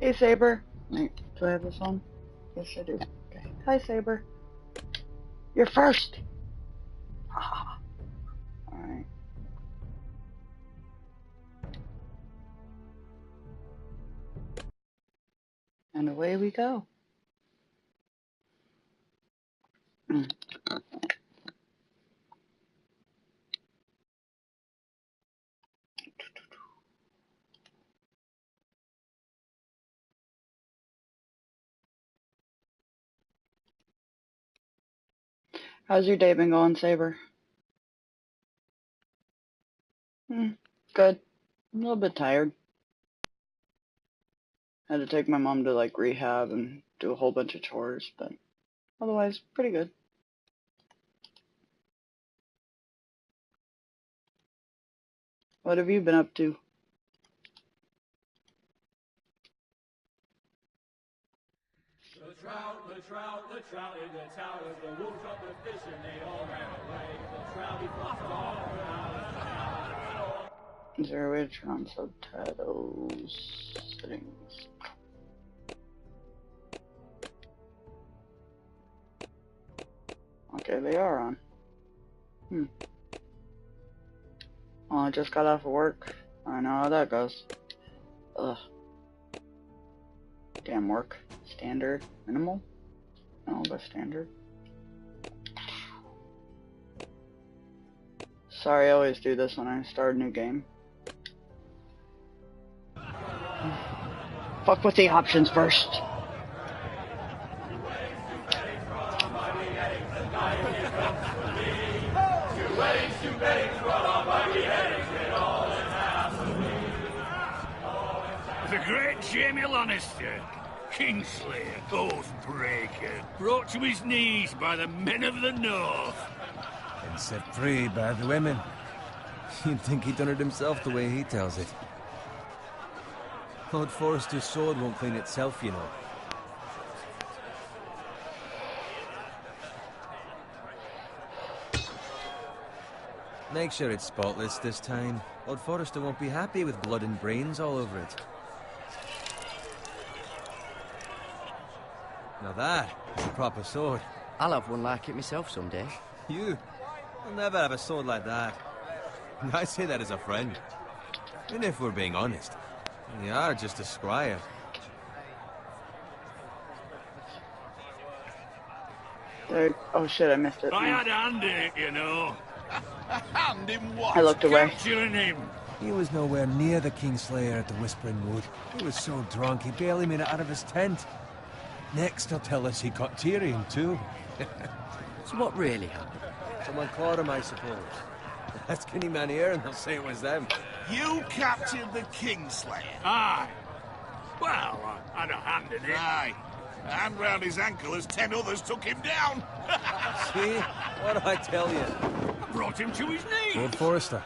Hey, Saber. Wait, do I have this on? Yes, I do. Okay. Hi, Saber. You're first. Haha. Alright. And away we go. How's your day been going, Saber? Good. I'm a little bit tired. Had to take my mom to like rehab and do a whole bunch of chores, but otherwise pretty good. What have you been up to? The trout in the towers, the wolves dropped the fish and they all ran away. The trout, he flopped off Is there a way to turn on subtitles? Settings. Okay, they are on. Well, I just got off of work. I know how that goes. Ugh. Damn work. Standard. Minimal? No, I'll go standard. Sorry, I always do this when I start a new game. Fuck with the options first. The great Jamie Lannister, Kingslayer, Oathbreaker, brought to his knees by the men of the North. And set free by the women. You'd think he'd done it himself the way he tells it. Lord Forrester's sword won't clean itself, you know. Make sure it's spotless this time. Lord Forrester won't be happy with blood and brains all over it. Now that is a proper sword. I'll have one like it myself someday. You? I'll never have a sword like that. I say that as a friend. And if we're being honest, you are just a squire. Oh shit, I missed it. I had a hand in it, you know. Hand in what? I looked away. Capturing him. He was nowhere near the Kingslayer at the Whispering Wood. He was so drunk he barely made it out of his tent. Next he'll tell us he caught Tyrion too. So what really happened? Someone caught him, I suppose. Ask any man here and they'll say it was them. You captured the Kingslayer? Aye. Well, I had a hand in it. Aye. A hand round his ankle as 10 others took him down. See? What do I tell you? I brought him to his knees. Lord Forrester.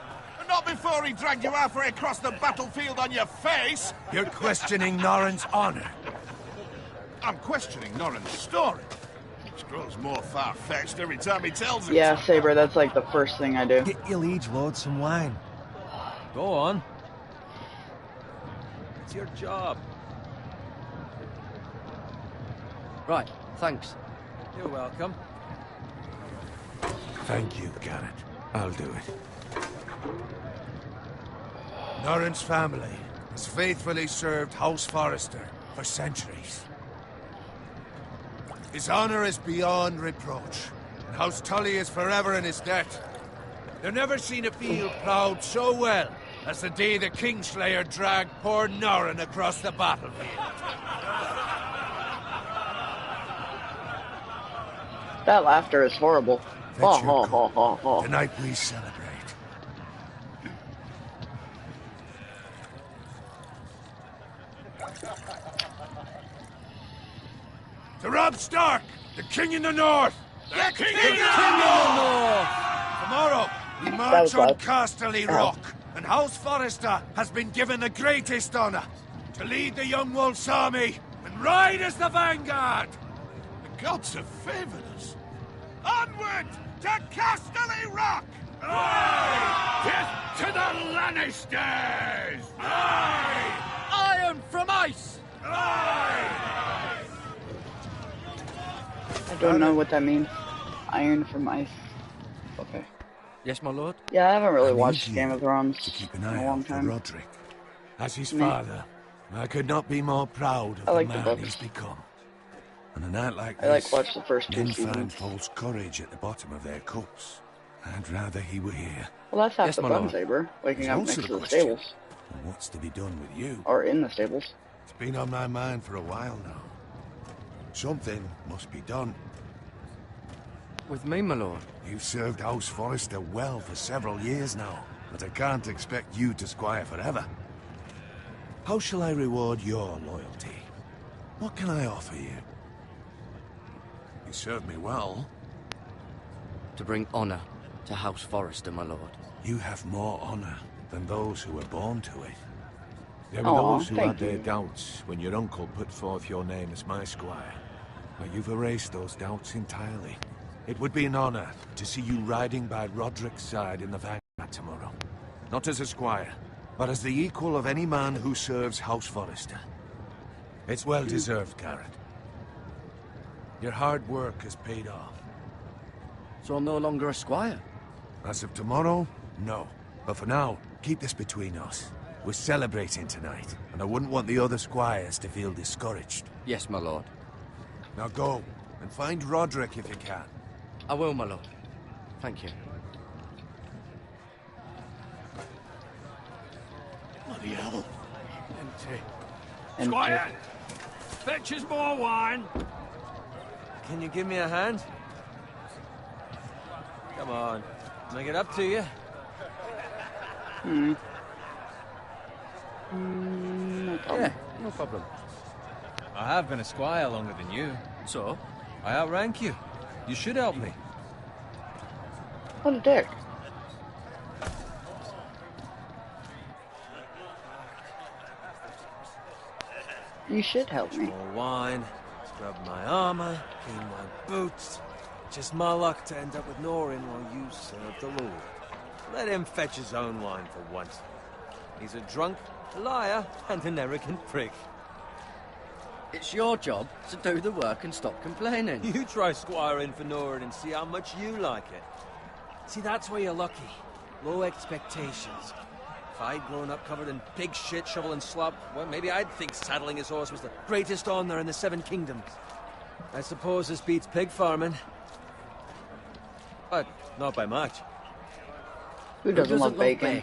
Not before he dragged you halfway across the battlefield on your face. You're questioning Norrin's honor. I'm questioning Norrin's story. Which grows more far-fetched every time he tells it. Yeah, Saber, that's like the first thing I do. Get your liege lord some wine. Go on. It's your job. Right, thanks. You're welcome. Thank you, Garrett. I'll do it. Norrin's family has faithfully served House Forrester for centuries. His honor is beyond reproach, and House Tully is forever in his debt. They've never seen a field ploughed so well as the day the Kingslayer dragged poor Norrin across the battlefield. That laughter is horrible. That's your call. Tonight we celebrate. To Robb Stark, the King in the North! The King in the North! Tomorrow, we march on Casterly Rock, and House Forrester has been given the greatest honor to lead the Young Wolf's army and ride as the vanguard! The gods have favored us. Onward to Casterly Rock! Aye! Death to the Lannisters! Aye! Iron from ice! I don't know what that means. Iron from ice. Okay. Yes, my lord? Yeah, I haven't really I need watched you Game of Thrones to keep an in eye a long out for time. Roderick. As his Meh. father, I could not be more proud of I the like the man books. he's become. On a night like I like this, watched the first 2 men seasons. find false courage at the bottom of their cups. I'd rather he were here. Well, that's half Yes, the my fun, lord. Saber. Waking There's up also next the to the question. stables. What's to be done with you? Or in the stables. It's been on my mind for a while now. Something must be done. With me, my lord? You've served House Forrester well for several years now, but I can't expect you to squire forever. How shall I reward your loyalty? What can I offer you? You served me well. To bring honor to House Forrester, my lord. You have more honor than those who were born to it. There were Aw, those who thank had their you. doubts when your uncle put forth your name as my squire. But you've erased those doubts entirely. It would be an honor to see you riding by Roderick's side in the vanguard tomorrow. Not as a squire, but as the equal of any man who serves House Forrester. It's well deserved, Garrett. Your hard work has paid off. So I'm no longer a squire? As of tomorrow, no. But for now, keep this between us. We're celebrating tonight, and I wouldn't want the other squires to feel discouraged. Yes, my lord. Now go, and find Roderick if you can. I will, my lord. Thank you. Bloody hell. Empty. And Squire! Fetch us more wine! Can you give me a hand? Come on, make it up to you. no problem. Yeah, no problem. I have been a squire longer than you. So? I outrank you. You should help me. What a dick. You should help me. More wine, scrub my armor, clean my boots. Just my luck to end up with Norin while you serve the Lord. Let him fetch his own wine for once. He's a drunk, a liar, and an arrogant prick. It's your job to do the work and stop complaining. You try squiring for Norin and see how much you like it. See, that's where you're lucky. Low expectations. If I'd grown up covered in pig shit, shovel and slop, well, maybe I'd think saddling his horse was the greatest honor in the Seven Kingdoms. I suppose this beats pig farming. But not by much. Who doesn't love bacon?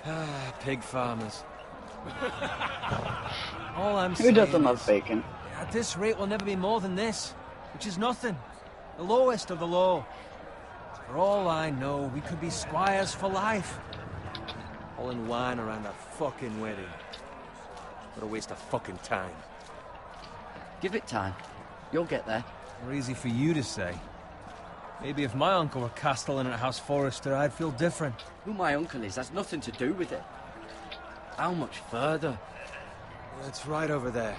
Ah, pig farmers. All I'm Who saying doesn't love is, bacon? at this rate, we'll never be more than this, which is nothing. The lowest of the low. For all I know, we could be squires for life. All in wine around a fucking wedding. What a waste of fucking time. Give it time. You'll get there. More easy for you to say. Maybe if my uncle were castellan at House Forrester, I'd feel different. Who my uncle is has nothing to do with it. How much further? It's right over there.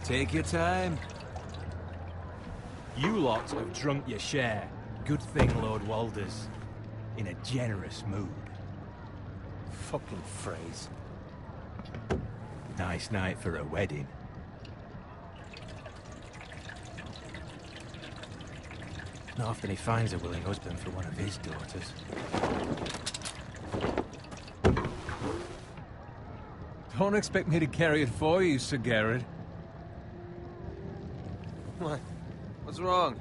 Take your time. You lot have drunk your share. Good thing Lord Walder's in a generous mood. Fucking phrase. Nice night for a wedding. Not often he finds a willing husband for one of his daughters. Don't expect me to carry it for you, Sir Garrett. What? What's wrong?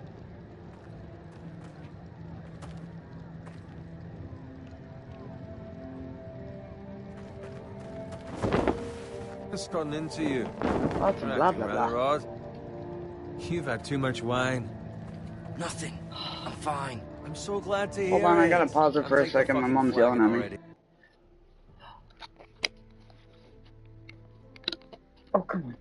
What's gotten into you? Lots of blah, blah, Rather blah. odd. You've had too much wine. Nothing. I'm fine. I'm so glad to hear Hold on, I it. gotta pause it for a Take the second. My fucking mom's flagon yelling at me. already. Oh, come on.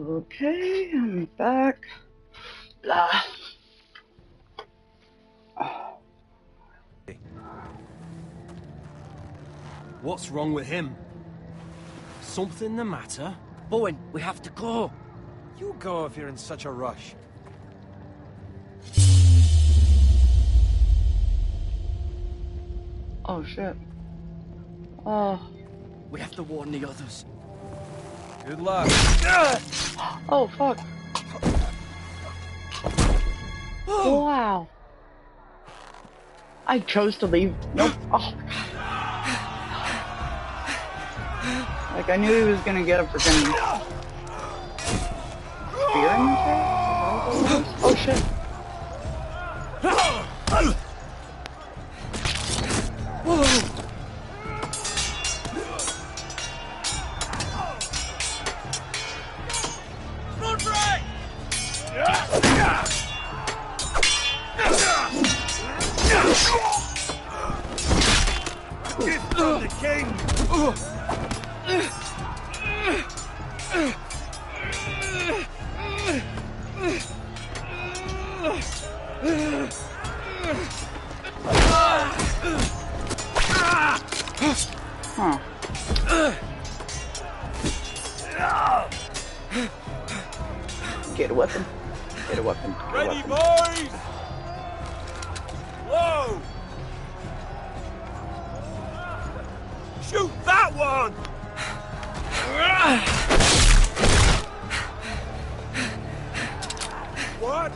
Okay, I'm back. Blah. What's wrong with him? Something the matter? Bowen, we have to go. You go if you're in such a rush. Oh shit. Oh. We have to warn the others. Good luck. Oh fuck. Wow. I chose to leave. Nope. Oh. Like I knew he was gonna get a freaking spear in his face. Oh shit. Whoa! Run, Frey! Gift from the king! Huh. Get a weapon. Get a weapon. Get a Ready, weapon. boys! Whoa! Shoot that one! What?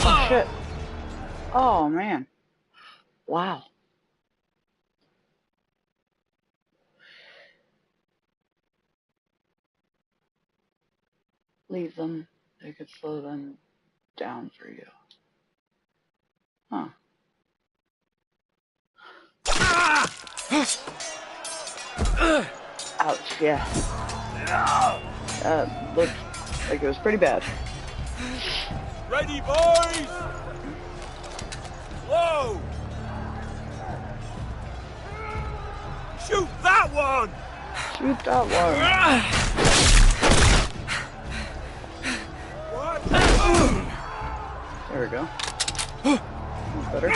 Oh shit. Oh man. Wow. Leave them. They could slow them down for you. Huh. Ouch, yeah. Looked like it was pretty bad. Ready, boys! Whoa! Shoot that one! Shoot that one. What? There we go. That's better.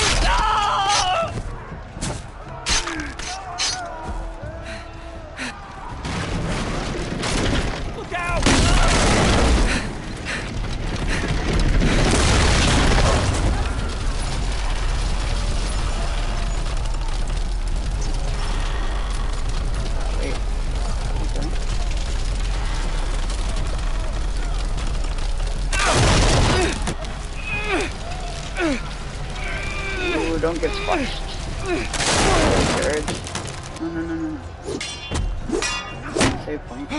Look out! Wait. Okay. Ooh, don't get squashed. Courage. No. Save point.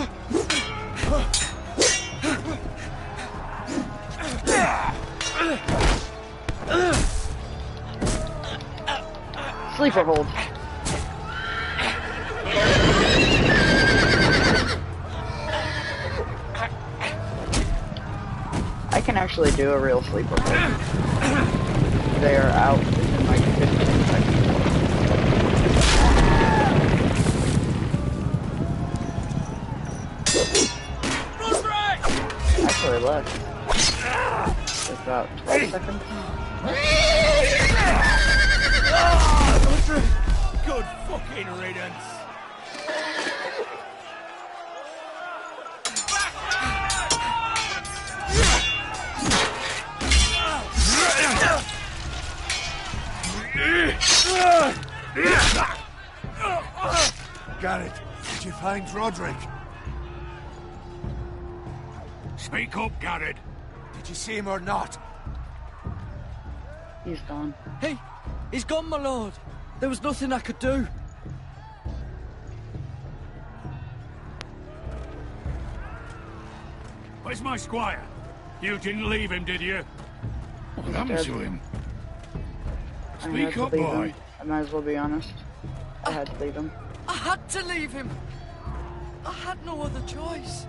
Sleeper hold. I can actually do a real sleeper hold. They are out in like 15 seconds. Actually less. It's about 12 seconds. Good fucking riddance! Garrett, did you find Roderick? Speak up, Garrett. Did you see him or not? He's gone. Hey, he's gone, my lord. There was nothing I could do. Where's my squire? You didn't leave him, did you? What happened dead. to him? I might as Speak well up, leave boy. him. I might as well be honest. I had to leave him. I had to leave him. I had no other choice.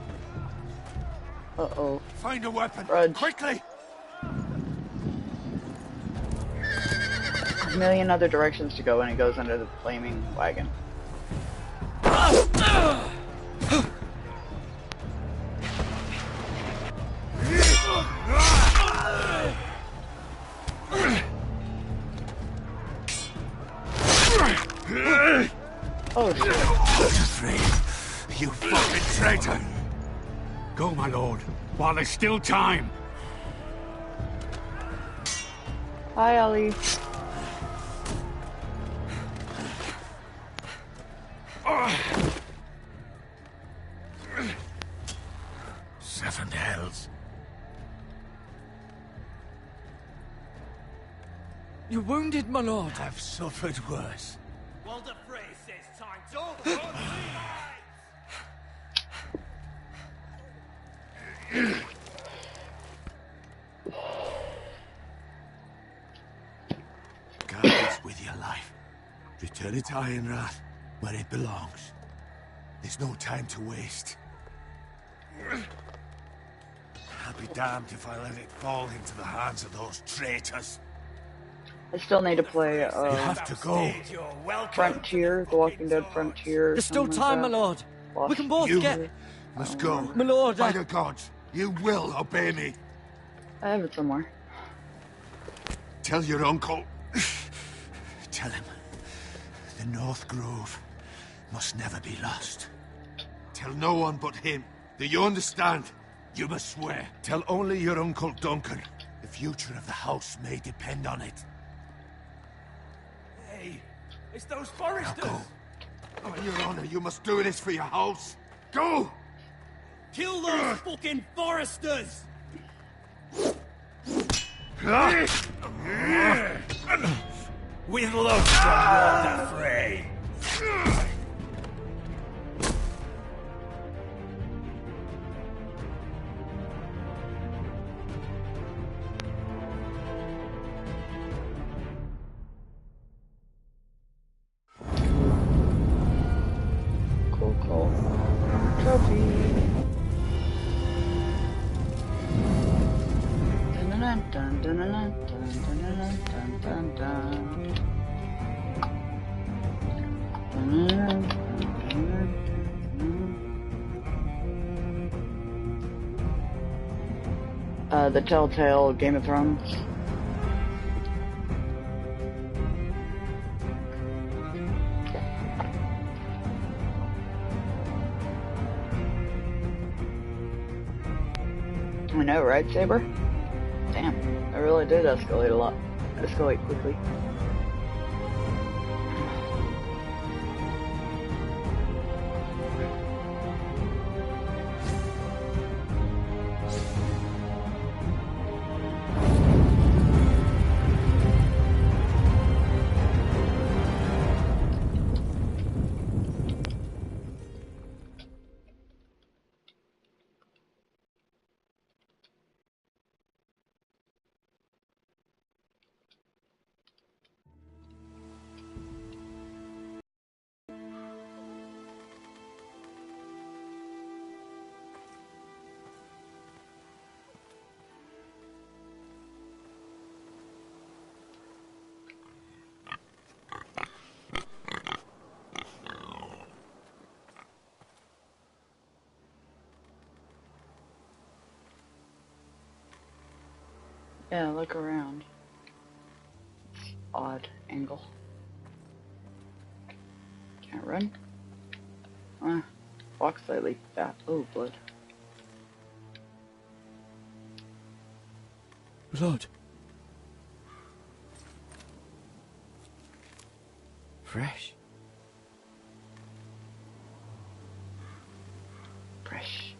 Uh-oh. Find a weapon, Rudge. quickly! A million other directions to go when he goes under the flaming wagon. Oh shit. FREY, you fucking traitor! Go, my lord, while there's still time. Hi, Ellie. Seven hells. You're wounded, my lord. I've suffered worse. Walder Frey says time to run Guard this with your life. Return it to Ironrath, where it belongs. There's no time to waste. I'll be damned if I let it fall into the hands of those traitors. I still need to play You have to go. Frontier, The Walking Dead Frontier. There's still time, my lord. We can both You get... must go. My lord, By the gods, you will obey me. I have it somewhere. Tell your uncle. Tell him. The North Grove must never be lost. Tell no one but him. Do you understand? You must swear. Tell only your Uncle Duncan. The future of the house may depend on it. Hey, it's those Forresters! Now go. On your honor, you must do this for your house. Go! Kill those fucking Forresters! With love from Walder Frey. Cool. Trophy. Dun dun dun dun dun dun dun dun dun. The Telltale Game of Thrones. I know, right, Saber? Damn, I really did escalate a lot. Escalate quickly. Yeah, look around. It's odd angle. Can't run. Walk slightly back. Oh, blood. Blood. Fresh. Fresh.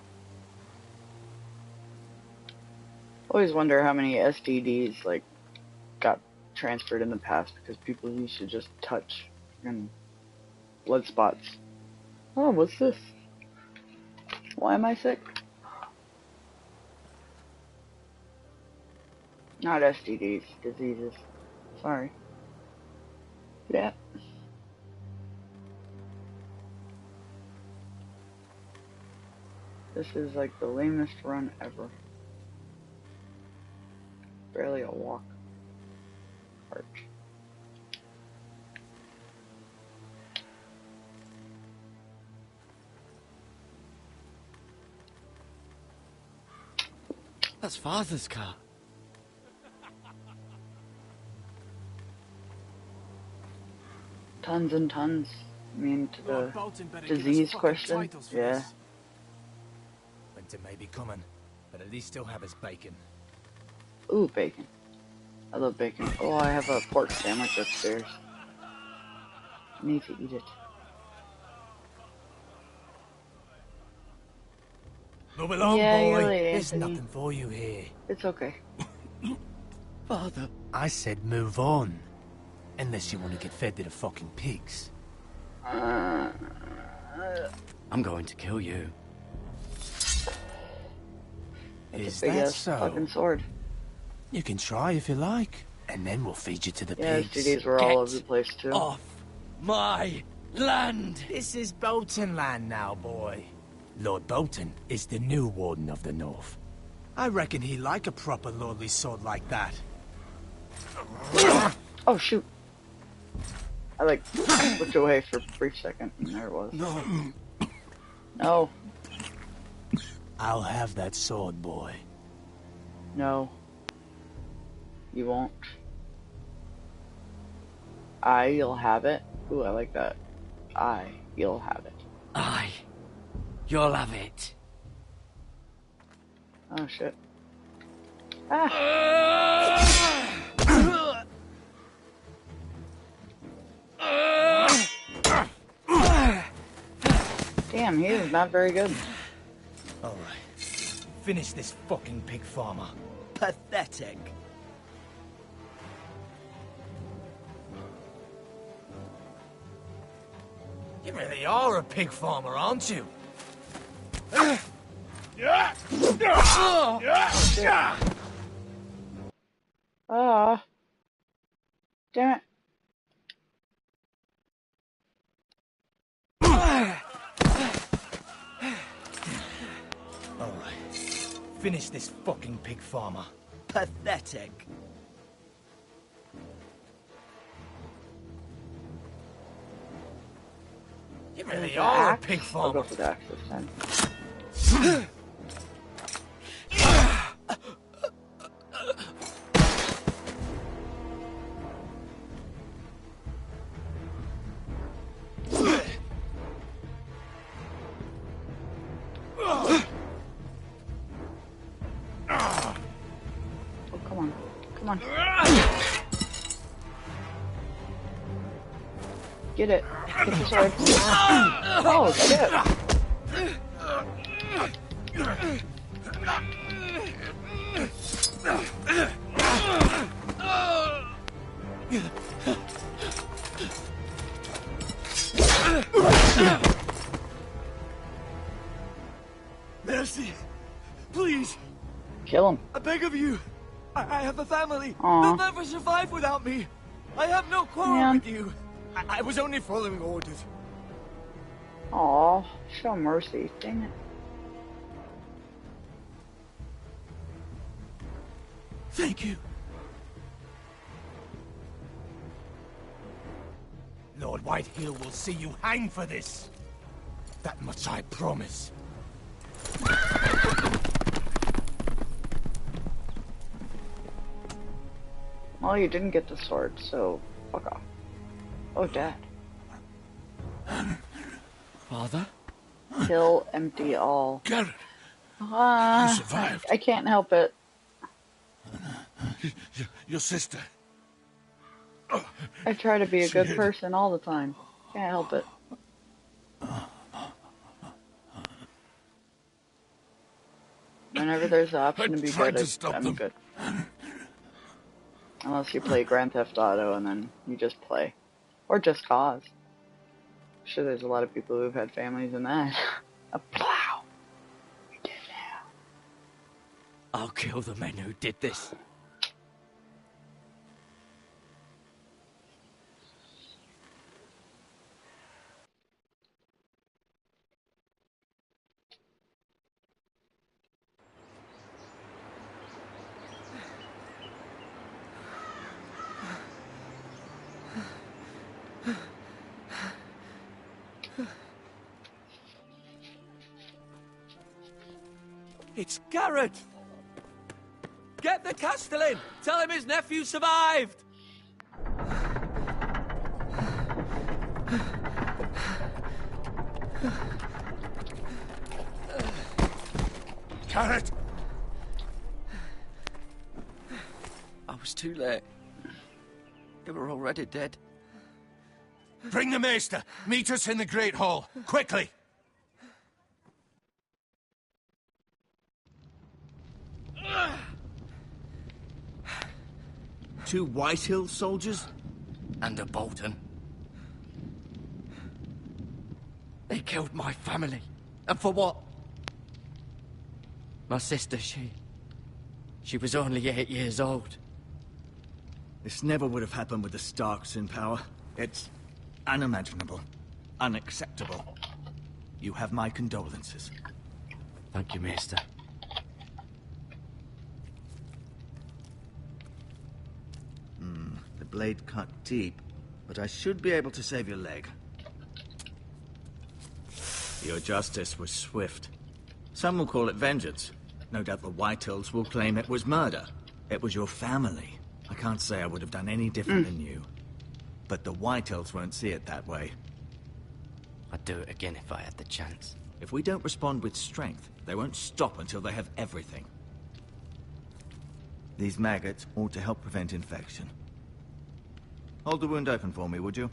Always wonder how many STDs like got transferred in the past because people used to just touch and blood spots. Oh, what's this? Why am I sick? Not STDs, diseases. Sorry. Yeah. This is like the lamest run ever. Barely a walk. Arch. That's Father's car. tons and tons. I mean, to Lord the Bolton better give us disease fucking question. titles for Yeah. this. Winter may be coming, but at least he'll have his bacon. Ooh, bacon. I love bacon. Oh, I have a pork sandwich upstairs. I need to eat it. Move along, Yeah, you're boy. late, There's Anthony. nothing for you here. It's okay. Father. I said move on. Unless you want to get fed to the fucking pigs. I'm going to kill you. Is Big that ass so? fucking sword. You can try if you like. And then we'll feed you to the Yeah, pigs. STDs were all over the place too. Off my land! This is Bolton land now, boy. Lord Bolton is the new Warden of the North. I reckon he'd like a proper lordly sword like that. Oh shoot! I like looked away for a brief second, and there it was. No. No. I'll have that sword, boy. No. You won't. You'll have it. Ooh, I like that. You'll have it. You'll have it. Oh shit. Ah! Damn, he is not very good. Alright. Finish this fucking pig farmer. Pathetic. You really are a pig farmer, aren't you? Ah. Damn it. Alright. Finish this fucking pig farmer. Pathetic. You really The are a axe? pig I'll go farmer. for the axe this time. Oh, come on. Come on. Get it. Get the sword. Oh, shit. Mercy. Please. Kill him. I beg of you. I have a family. Aw. They'll never survive without me. I have no quarrel Man. with you. I was only following orders. Aw, show mercy. Dang it. Thank you. Lord Whitehill will see you hang for this. That much I promise. Well, you didn't get the sword, so fuck off. Oh, Dad. Father? Kill, empty all. Garrett, Ah, you survived. I can't help it. Your sister. I try to be a good Shit. person all the time. Can't help it. Whenever there's the option to be tried good, to stop I'm them. good. Unless you play Grand Theft Auto and then you just play. Or Just Cause. I'm sure there's a lot of people who've had families in that. A plow. We did now. I'll kill the men who did this. It's Garrett! Get the Castellan! Tell him his nephew survived! turret! I was too late. They were already dead. Bring the Maester! Meet us in the Great Hall! Quickly! Two Whitehill soldiers? And a Bolton. They killed my family. And for what? My sister, she was only 8 years old. This never would have happened with the Starks in power. It's unimaginable. Unacceptable. You have my condolences. Thank you, Maester. The blade cut deep, but I should be able to save your leg. Your justice was swift. Some will call it vengeance. No doubt the Whitehills will claim it was murder. It was your family. I can't say I would have done any different than you. But the Whitehills won't see it that way. I'd do it again if I had the chance. If we don't respond with strength, they won't stop until they have everything. These maggots ought to help prevent infection. Hold the wound open for me, would you?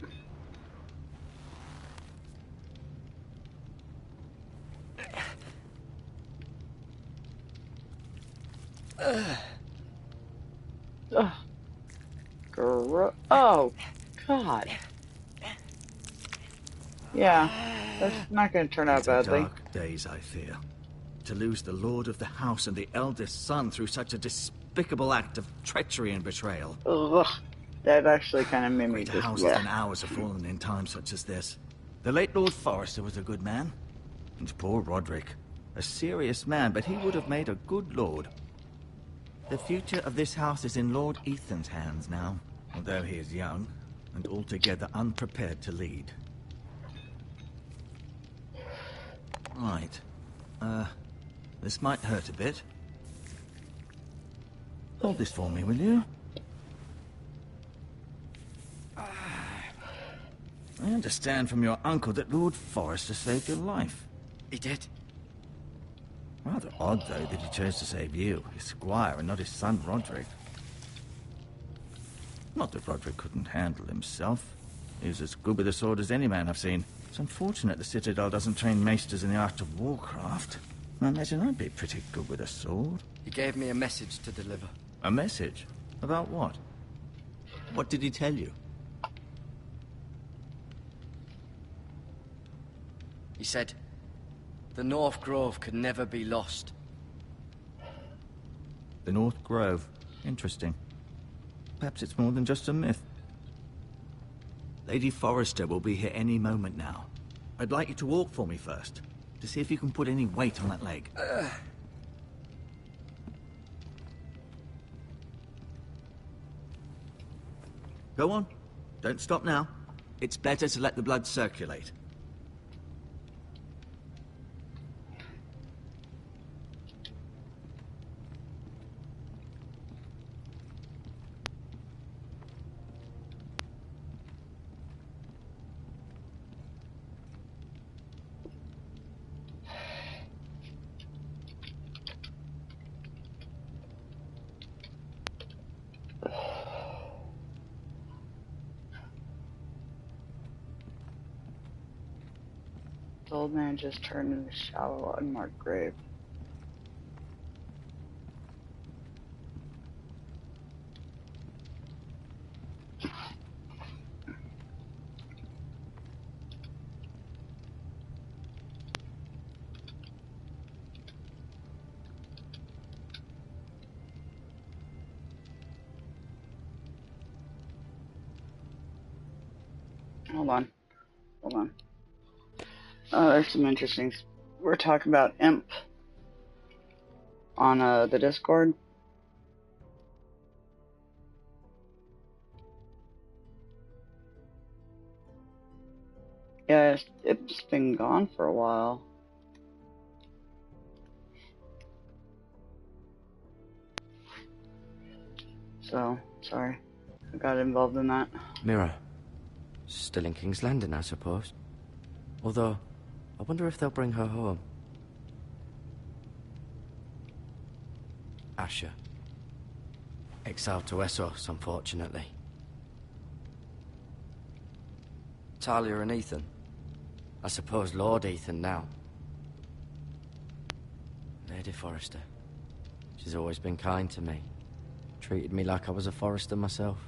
Oh, God. Yeah, that's not going to turn out badly. Dark days, I fear. To lose the lord of the house and the eldest son through such a despicable act of treachery and betrayal. Ugh, that actually kind of made me Greater just... houses than ours have fallen in times such as this. The late Lord Forrester was a good man. And poor Roderick. A serious man, but he would have made a good lord. The future of this house is in Lord Ethan's hands now, although he is young and altogether unprepared to lead. Right. This might hurt a bit. Hold this for me, will you? I understand from your uncle that Lord Forrester saved your life. He did? Rather odd, though, that he chose to save you, his squire, and not his son, Roderick. Not that Roderick couldn't handle himself. He was as good with a sword as any man I've seen. It's unfortunate the Citadel doesn't train maesters in the art of warcraft. I imagine I'd be pretty good with a sword. He gave me a message to deliver. A message? About what? What did he tell you? He said, the North Grove could never be lost. The North Grove. Interesting. Perhaps it's more than just a myth. Lady Forrester will be here any moment now. I'd like you to walk for me first, to see if you can put any weight on that leg. Go on. Don't stop now. It's better to let the blood circulate. The old man just turned in a shallow, unmarked grave. Hold on. Hold on. Oh, there's some interesting... We're talking about Imp on the Discord. Yeah, it's been gone for a while. So, sorry. I got involved in that. MIRA. Still in King's Landing, I suppose. Although, I wonder if they'll bring her home. Asher. Exiled to Essos, unfortunately. Talia and Ethan. I suppose Lord Ethan now. Lady Forrester. She's always been kind to me. Treated me like I was a Forrester myself.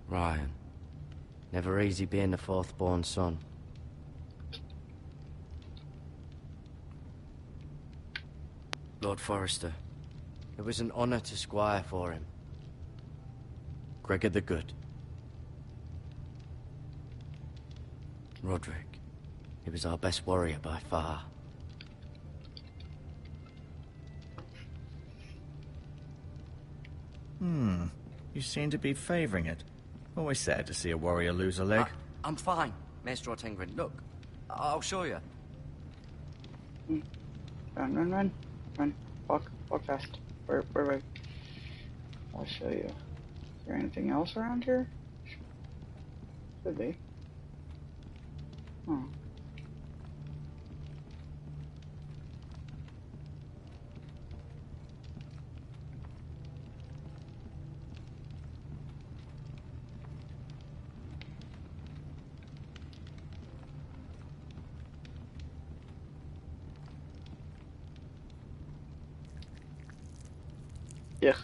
Ryan. Never easy being the fourth-born son. Lord Forrester. It was an honor to squire for him. Gregor the Good. Roderick. He was our best warrior by far. You seem to be favoring it. Always sad to see a warrior lose a leg. I'm fine, Maestro Tengrin. Look, I'll show you. Run. Walk fast. Wait. I'll show you. Is there anything else around here? Should be. Oh. Yeah.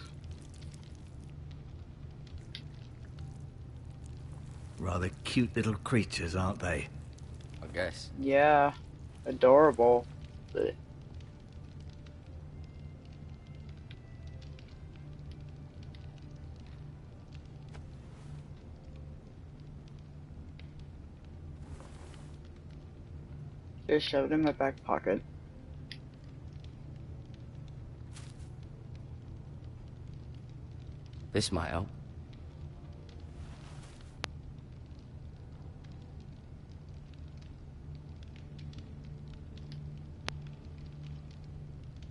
Rather cute little creatures, aren't they? I guess. Yeah. Adorable. But just shoved in my back pocket. This might help.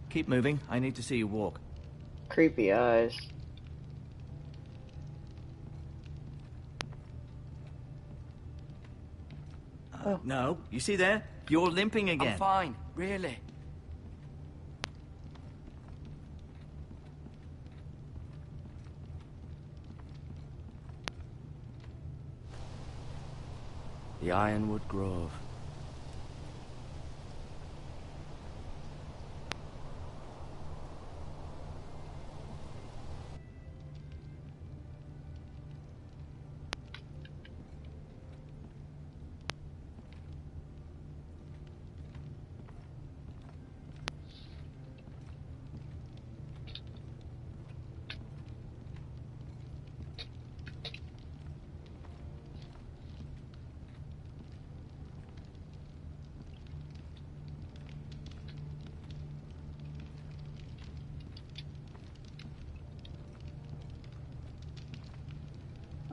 Keep moving. I need to see you walk. Creepy eyes. No, you see there? You're limping again. I'm fine, really. The Ironwood Grove.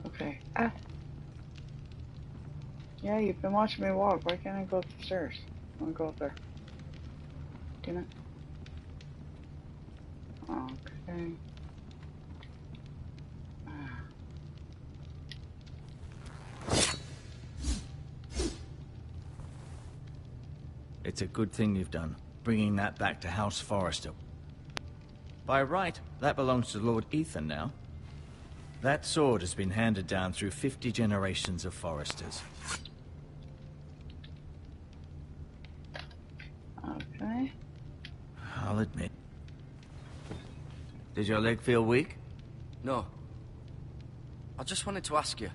Okay. Ah. Yeah, you've been watching me walk. Why can't I go up the stairs? I want to go up there. Damn it. Okay. It's a good thing you've done, bringing that back to House Forrester. By right, that belongs to Lord Ethan now. That sword has been handed down through 50 generations of Forresters. Okay. I'll admit. Did your leg feel weak? No. I just wanted to ask you.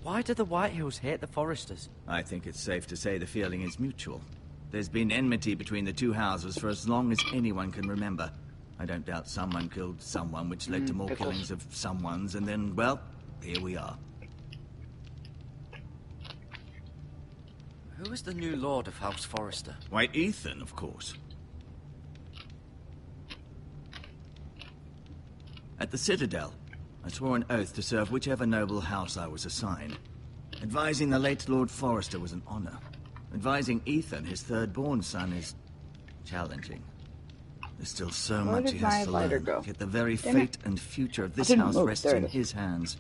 Why do the Whitehills hate the Forresters? I think it's safe to say the feeling is mutual. There's been enmity between the two houses for as long as anyone can remember. I don't doubt someone killed someone, which led to more killings of someones, and then, well, here we are. Who is the new Lord of House Forrester? Why, Ethan, of course. At the Citadel, I swore an oath to serve whichever noble house I was assigned. Advising the late Lord Forrester was an honor. Advising Ethan, his third-born son, is challenging. There's still so much he has to learn, yet the very fate and future of this house rests in his hands.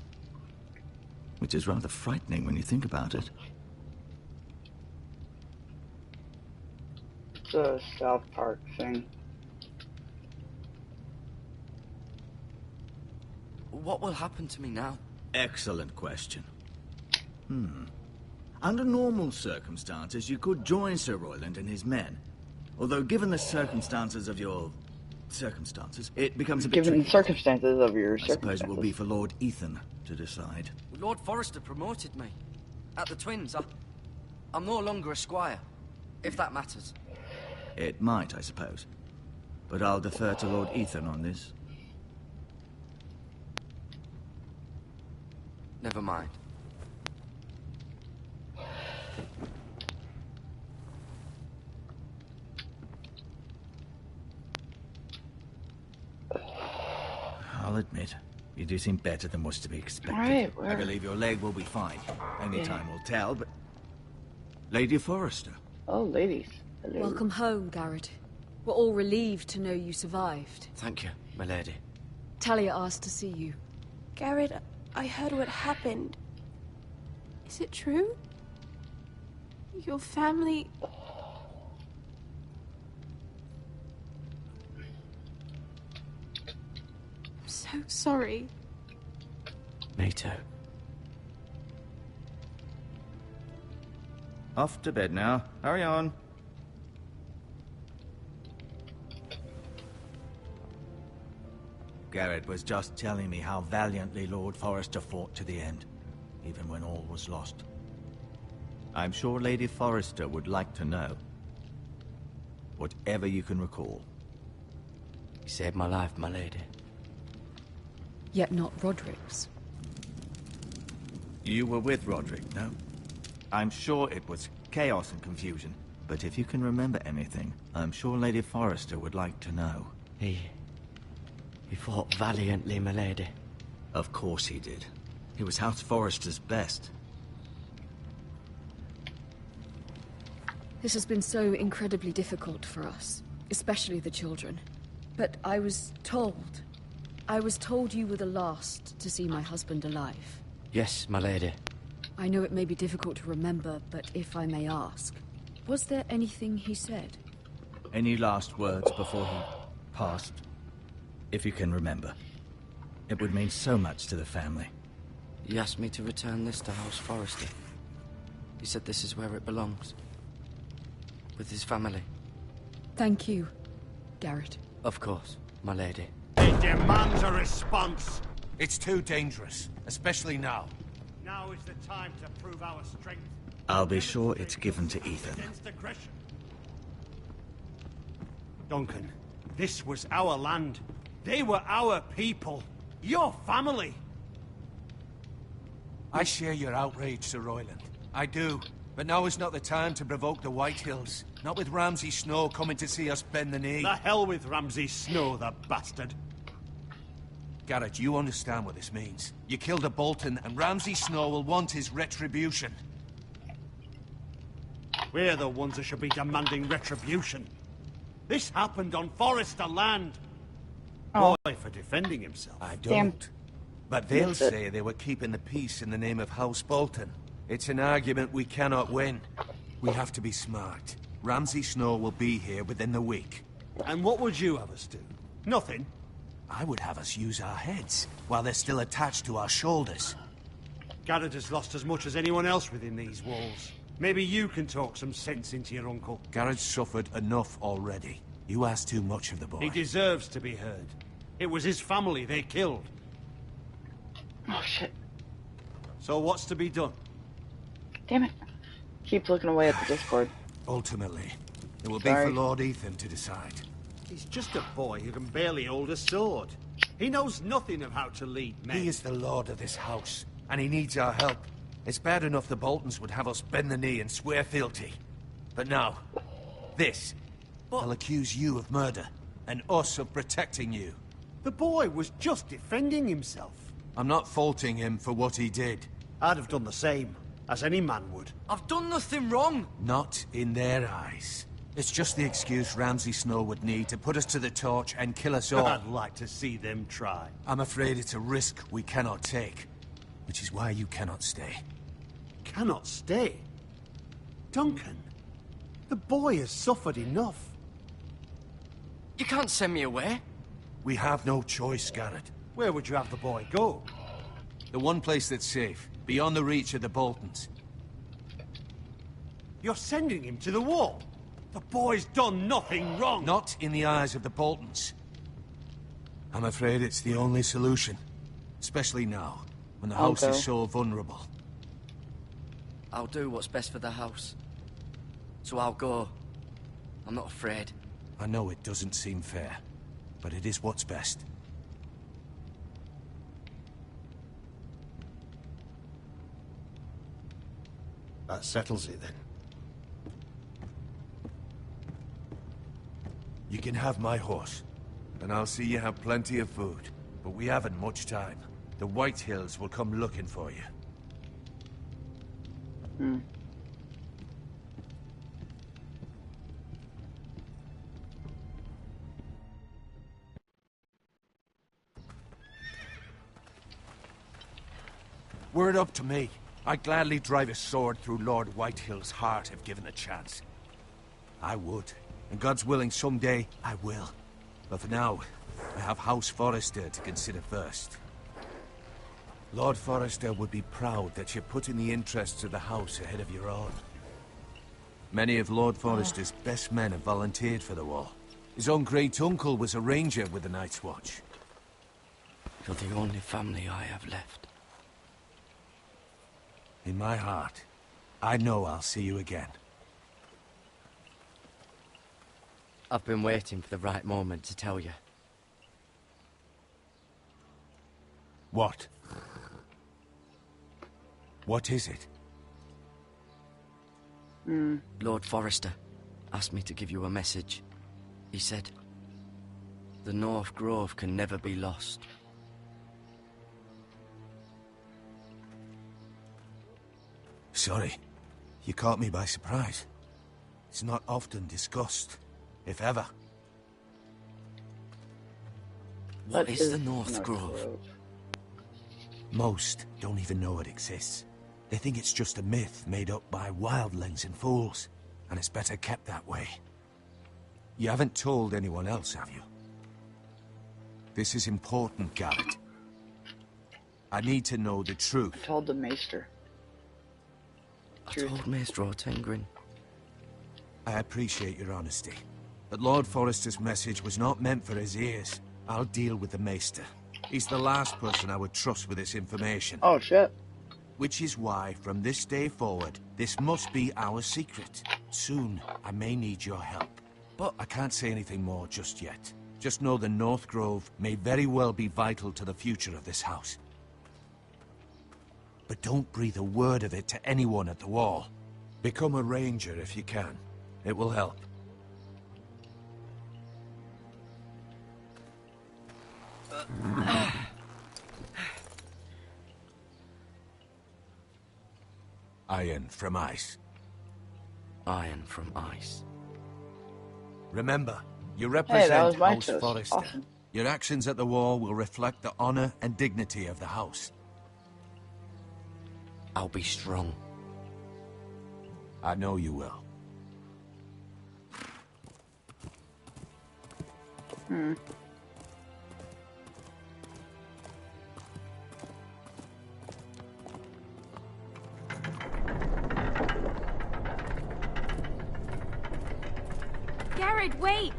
Which is rather frightening when you think about it. It's a South Park thing. What will happen to me now? Excellent question. Under normal circumstances, you could join Sir Royland and his men. Although, given the circumstances of your... circumstances, it becomes a bit Given the tricky. circumstances of your I suppose circumstances. it will be for Lord Ethan to decide. Lord Forrester promoted me. At the Twins, I'm no longer a squire, if that matters. It might, I suppose. But I'll defer to Lord Ethan on this. Never mind. I'll admit, you do seem better than was to be expected. Right, I believe your leg will be fine. Only time will tell, but... Lady Forrester. Oh, ladies. Hello. Welcome home, Garrett. We're all relieved to know you survived. Thank you, my lady. Talia asked to see you. Garrett, I heard what happened. Is it true? Your family... I'm so sorry. Me too. Off to bed now. Hurry on. Garrett was just telling me how valiantly Lord Forrester fought to the end, even when all was lost. I'm sure Lady Forrester would like to know. Whatever you can recall. You saved my life, my lady. Yet not Roderick's. You were with Roderick, no? I'm sure it was chaos and confusion, but if you can remember anything, I'm sure Lady Forrester would like to know. He fought valiantly, my lady. Of course he did. He was House Forrester's best. This has been so incredibly difficult for us, especially the children. But I was told you were the last to see my husband alive. Yes, my lady. I know it may be difficult to remember, but if I may ask, was there anything he said? Any last words before he passed? If you can remember. It would mean so much to the family. He asked me to return this to House Forrester. He said this is where it belongs. With his family. Thank you, Garrett. Of course, my lady. It demands a response. It's too dangerous, especially now. Now is the time to prove our strength. I'll be sure it's given to Ethan. Against aggression. Duncan, this was our land. They were our people. Your family. I share your outrage, Sir Royland. I do. But now is not the time to provoke the White Hills. Not with Ramsay Snow coming to see us bend the knee. The hell with Ramsay Snow, the bastard. Garrett, you understand what this means. You killed a Bolton, and Ramsay Snow will want his retribution. We're the ones that should be demanding retribution. This happened on Forrester land. Oh. Boy for defending himself. I don't. Damn. But they'll say they were keeping the peace in the name of House Bolton. It's an argument we cannot win. We have to be smart. Ramsay Snow will be here within the week. And what would you have us do? Nothing. I would have us use our heads, while they're still attached to our shoulders. Garrett has lost as much as anyone else within these walls. Maybe you can talk some sense into your uncle. Garrett's suffered enough already. You ask too much of the boy. He deserves to be heard. It was his family they killed. Oh, shit. So what's to be done? Damn it. Keep looking away at the Discord. Ultimately, it will be Sorry. for Lord Ethan to decide. He's just a boy who can barely hold a sword. He knows nothing of how to lead men. He is the lord of this house, and he needs our help. It's bad enough the Boltons would have us bend the knee and swear fealty. But now, this. They'll accuse you of murder, and us of protecting you. The boy was just defending himself. I'm not faulting him for what he did. I'd have done the same, as any man would. I've done nothing wrong. Not in their eyes. It's just the excuse Ramsay Snow would need to put us to the torch and kill us all. I'd like to see them try. I'm afraid it's a risk we cannot take, which is why you cannot stay. Cannot stay? Duncan, The boy has suffered enough. You can't send me away. We have no choice, Garrett. Where would you have the boy go? The one place that's safe, beyond the reach of the Boltons. You're sending him to the war. The boy's done nothing wrong. Not in the eyes of the Boltons. I'm afraid it's the only solution. Especially now, when the house is so vulnerable. I'll do what's best for the house. So I'll go. I'm not afraid. I know it doesn't seem fair, but it is what's best. That settles it then. You can have my horse, and I'll see you have plenty of food. But we haven't much time. The White Hills will come looking for you. Were it up to me, I'd gladly drive a sword through Lord Whitehill's heart if given the chance. I would, and God's willing someday I will. But for now, I have House Forrester to consider first. Lord Forrester would be proud that you're putting the interests of the house ahead of your own. Many of Lord Forrester's best men have volunteered for the war. His own great-uncle was a ranger with the Night's Watch. You're the only family I have left. In my heart, I know I'll see you again. I've been waiting for the right moment to tell you. What? What is it? Lord Forrester asked me to give you a message. He said, the North Grove can never be lost. Sorry, you caught me by surprise. It's not often discussed, if ever. What is the North Grove? Most don't even know it exists. They think it's just a myth made up by wildlings and fools, and it's better kept that way. You haven't told anyone else, have you? This is important, Garrett. I need to know the truth. I told the Maester. I told Maester Ortengrin. I appreciate your honesty, but Lord Forrester's message was not meant for his ears. I'll deal with the Maester. He's the last person I would trust with this information. Oh, shit. Which is why, from this day forward, this must be our secret. Soon, I may need your help. But I can't say anything more just yet. Just know the North Grove may very well be vital to the future of this house. But don't breathe a word of it to anyone at the wall. Become a ranger if you can. It will help. Iron from ice. Iron from ice. Remember, you Hey, represent that was my House toast. Forrester. Awesome. Your actions at the war will reflect the honor and dignity of the house. I'll be strong. I know you will. Garrett, wait!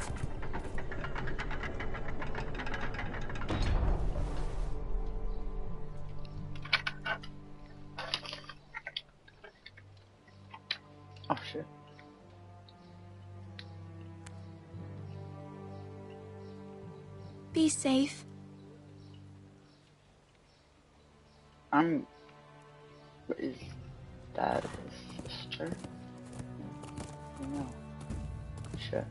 Oh, shit. Be safe. Is that his sister? No. Shit.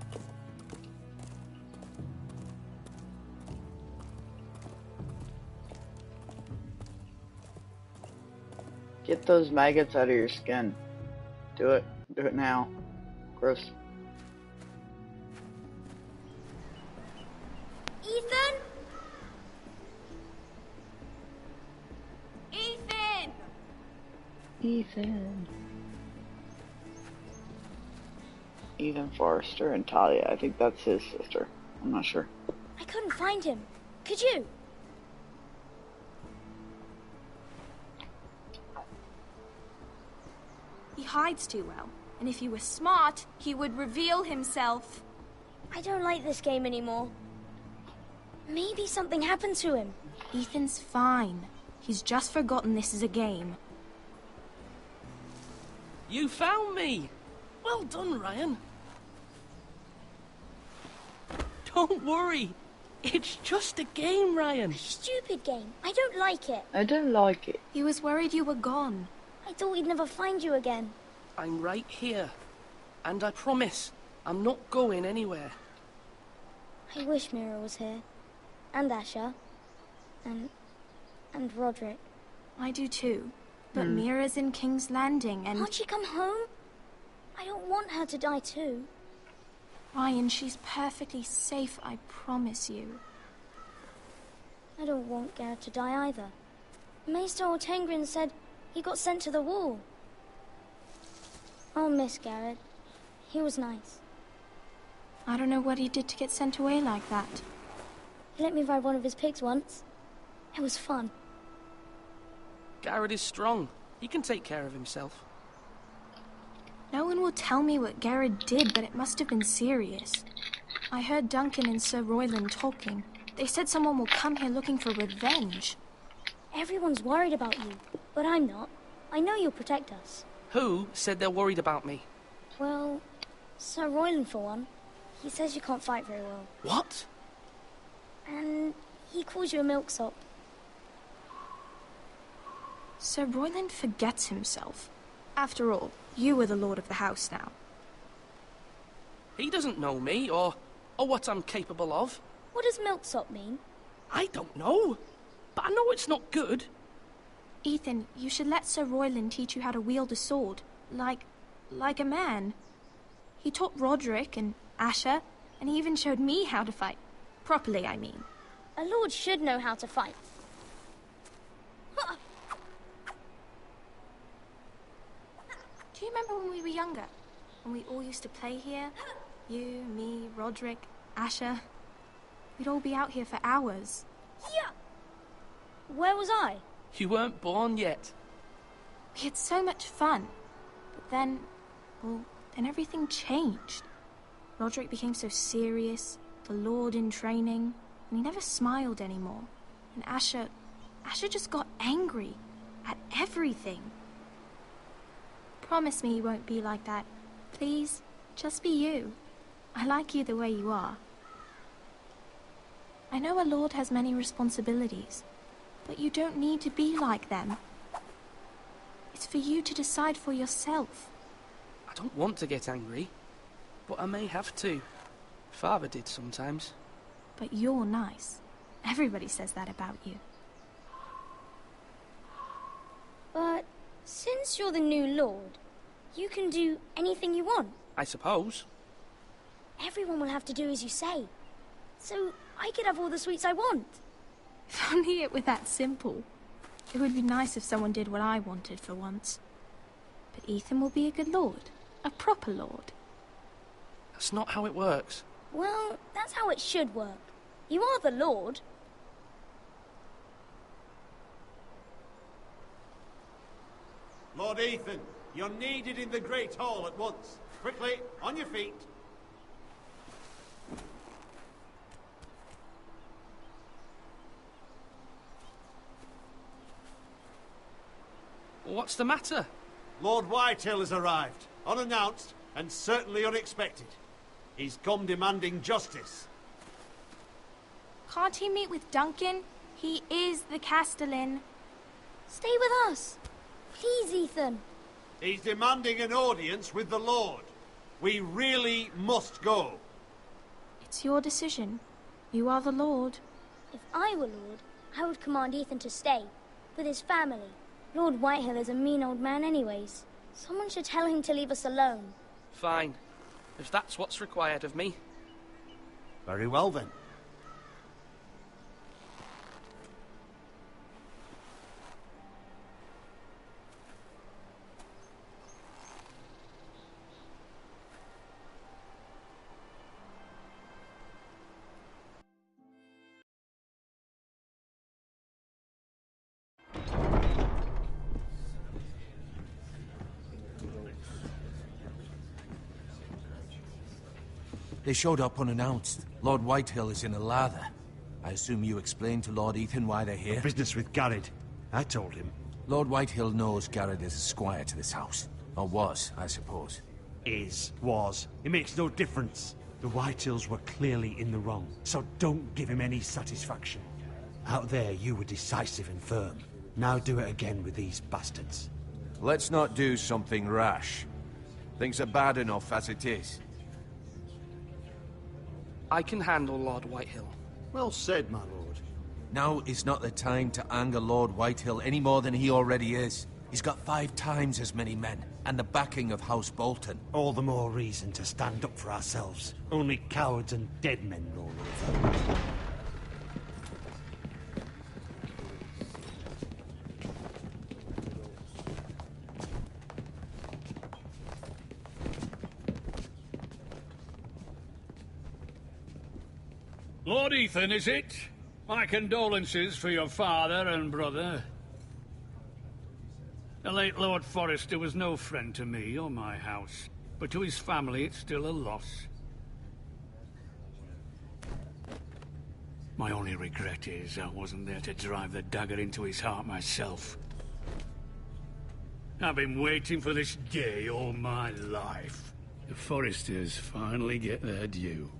Get those maggots out of your skin. Do it. Do it now. Gross. Ethan? Ethan! Ethan. Ethan Forrester and Talia. I think that's his sister. I'm not sure. I couldn't find him. Could you? He hides too well, and if he were smart, he would reveal himself. I don't like this game anymore. Maybe something happened to him. Ethan's fine. He's just forgotten this is a game. You found me! Well done, Ryan. Don't worry. It's just a game, Ryan. A stupid game. I don't like it. I don't like it. He was worried you were gone. I thought we'd never find you again. I'm right here. And I promise, I'm not going anywhere. I wish Mira was here. And Asher. And Roderick. I do too. But Mira's in King's Landing and... Can't she come home? I don't want her to die too. Ryan, she's perfectly safe, I promise you. I don't want Garrett to die either. Maester Ortengrin said he got sent to the wall. I'll miss Garrett. He was nice. I don't know what he did to get sent away like that. He let me ride one of his pigs once. It was fun. Garrett is strong. He can take care of himself. No one will tell me what Garrett did, but it must have been serious. I heard Duncan and Sir Royland talking. They said someone will come here looking for revenge. Everyone's worried about you, but I'm not. I know you'll protect us. Who said they're worried about me? Well, Sir Royland for one. He says you can't fight very well. What? And he calls you a milksop. Sir Royland forgets himself. After all, you are the lord of the house now. He doesn't know me, or what I'm capable of. What does milksop mean? I don't know, but I know it's not good. Ethan, you should let Sir Royland teach you how to wield a sword, like a man. He taught Roderick and Asher, and he even showed me how to fight. Properly, I mean. A lord should know how to fight. Do you remember when we were younger? When we all used to play here? You, me, Roderick, Asher. We'd all be out here for hours. Yeah. Where was I? You weren't born yet. We had so much fun. But then, well, then everything changed. Roderick became so serious, the Lord in training, and he never smiled anymore. And Asher just got angry at everything. Promise me you won't be like that. Please, just be you. I like you the way you are. I know a lord has many responsibilities, but you don't need to be like them. It's for you to decide for yourself. I don't want to get angry, but I may have to. Father did sometimes. But you're nice. Everybody says that about you. But since you're the new lord, you can do anything you want. I suppose. Everyone will have to do as you say. So I could have all the sweets I want. If only it were that simple. It would be nice if someone did what I wanted for once. But Ethan will be a good lord. A proper lord. That's not how it works. Well, that's how it should work. You are the lord. Lord Ethan, you're needed in the Great Hall at once. Quickly, on your feet. What's the matter? Lord Whitehill has arrived, unannounced and certainly unexpected. He's come demanding justice. Can't he meet with Duncan? He is the Castellan. Stay with us. Please, Ethan. He's demanding an audience with the Lord. We really must go. It's your decision. You are the Lord. If I were Lord, I would command Ethan to stay, with his family. Lord Whitehill is a mean old man anyways. Someone should tell him to leave us alone. Fine. If that's what's required of me. Very well then. They showed up unannounced. Lord Whitehill is in a lather. I assume you explained to Lord Ethan why they're here? Business with Garrett. I told him. Lord Whitehill knows Garrett is a squire to this house. Or was, I suppose. Was. It makes no difference. The Whitehills were clearly in the wrong, so don't give him any satisfaction. Out there, you were decisive and firm. Now do it again with these bastards. Let's not do something rash. Things are bad enough as it is. I can handle Lord Whitehill. Well said, my lord. Now is not the time to anger Lord Whitehill any more than he already is. He's got 5 times as many men, and the backing of House Bolton. All the more reason to stand up for ourselves. Only cowards and dead men roll over. Lord Ethan, is it? My condolences for your father and brother. The late Lord Forrester was no friend to me or my house, but to his family it's still a loss. My only regret is I wasn't there to drive the dagger into his heart myself. I've been waiting for this day all my life. The Forresters finally get their due.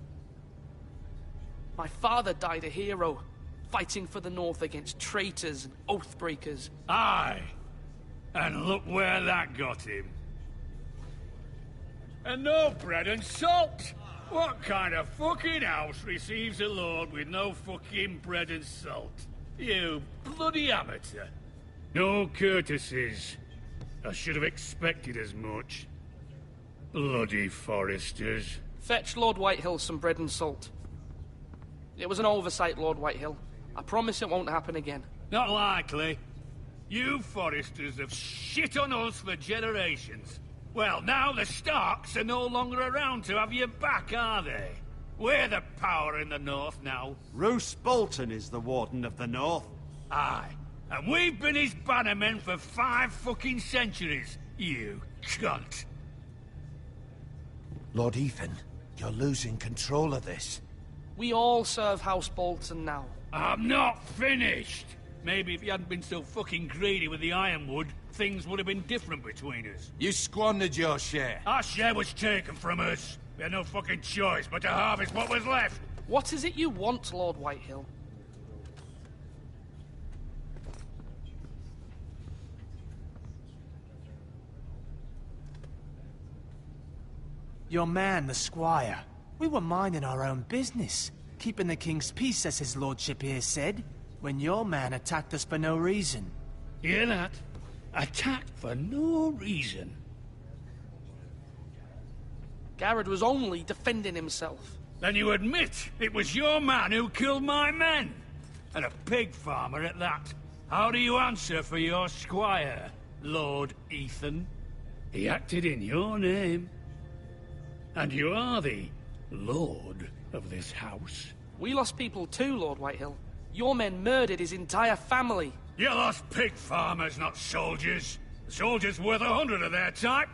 My father died a hero, fighting for the North against traitors and oath-breakers. Aye! And look where that got him. And no bread and salt! What kind of fucking house receives a lord with no fucking bread and salt? You bloody amateur. No courtesies. I should have expected as much. Bloody Forresters. Fetch Lord Whitehill some bread and salt. It was an oversight, Lord Whitehill. I promise it won't happen again. Not likely. You Forresters have shit on us for generations. Well, now the Starks are no longer around to have you back, are they? We're the power in the North now. Roose Bolton is the Warden of the North. Aye. And we've been his bannermen for 5 fucking centuries, you cunt. Lord Ethan, you're losing control of this. We all serve House Bolton now. I'm not finished! Maybe if you hadn't been so fucking greedy with the ironwood, things would have been different between us. You squandered your share. Our share was taken from us. We had no fucking choice but to harvest what was left. What is it you want, Lord Whitehill? Your man, the squire. We were minding our own business, keeping the king's peace, as his lordship here said, when your man attacked us for no reason. Hear that? Attacked for no reason. Garrett was only defending himself. Then you admit it was your man who killed my men? And a pig farmer at that. How do you answer for your squire, Lord Ethan? He acted in your name. And you are the Lord of this house. We lost people too, Lord Whitehill. Your men murdered his entire family. You lost pig farmers, not soldiers. The soldiers worth 100 of their type.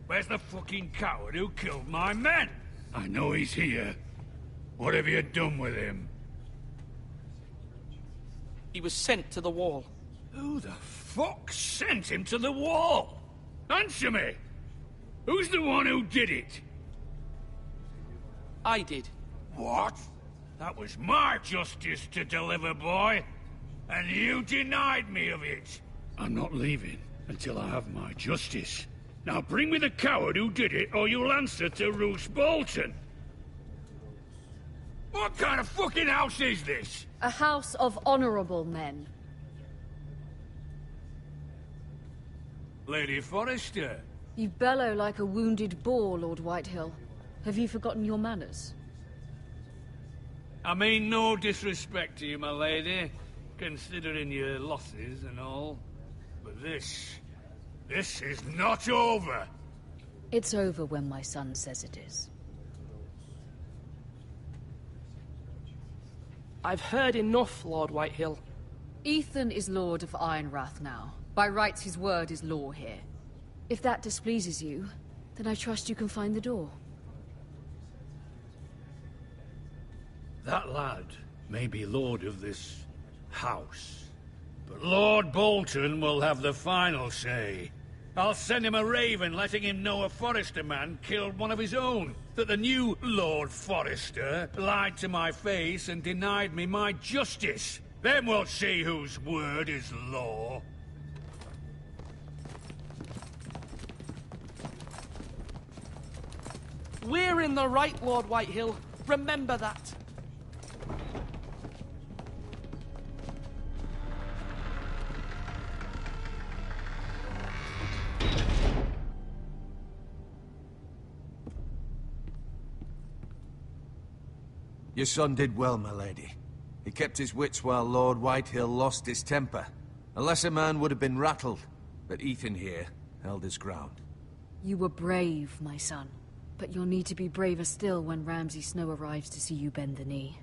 Where's the fucking coward who killed my men? I know he's here. What have you done with him? He was sent to the wall. Who the fuck sent him to the wall? Answer me! Who's the one who did it? I did. What? That was my justice to deliver, boy. And you denied me of it. I'm not leaving until I have my justice. Now bring me the coward who did it, or you'll answer to Roose Bolton. What kind of fucking house is this? A house of honorable men. Lady Forrester. You bellow like a wounded boar, Lord Whitehill. Have you forgotten your manners? I mean no disrespect to you, my lady, considering your losses and all. But this is not over. It's over when my son says it is. I've heard enough, Lord Whitehill. Ethan is Lord of Ironrath now. By rights, his word is law here. If that displeases you, then I trust you can find the door. That lad may be lord of this house, but Lord Bolton will have the final say. I'll send him a raven letting him know a Forrester man killed one of his own, that the new Lord Forrester lied to my face and denied me my justice. Then we'll see whose word is law. We're in the right, Lord Whitehill. Remember that. Your son did well, my lady. He kept his wits while Lord Whitehill lost his temper. A lesser man would have been rattled, but Ethan here held his ground. You were brave, my son. But you'll need to be braver still when Ramsay Snow arrives to see you bend the knee.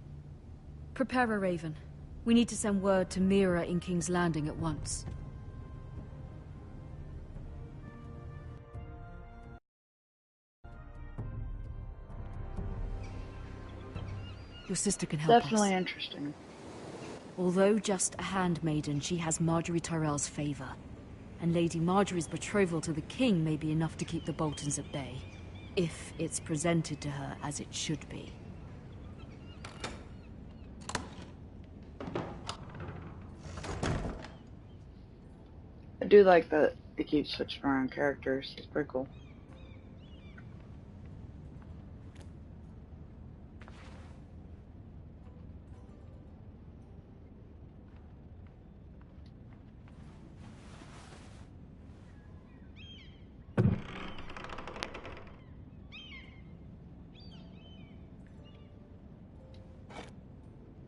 Prepare a raven. We need to send word to MIRA in King's Landing at once. Your sister can help us. Definitely interesting. Although just a handmaiden, she has Marjorie Tyrell's favor. And Lady Marjorie's betrothal to the king may be enough to keep the Boltons at bay. If it's presented to her as it should be. I do like that it keeps switching around characters. It's pretty cool.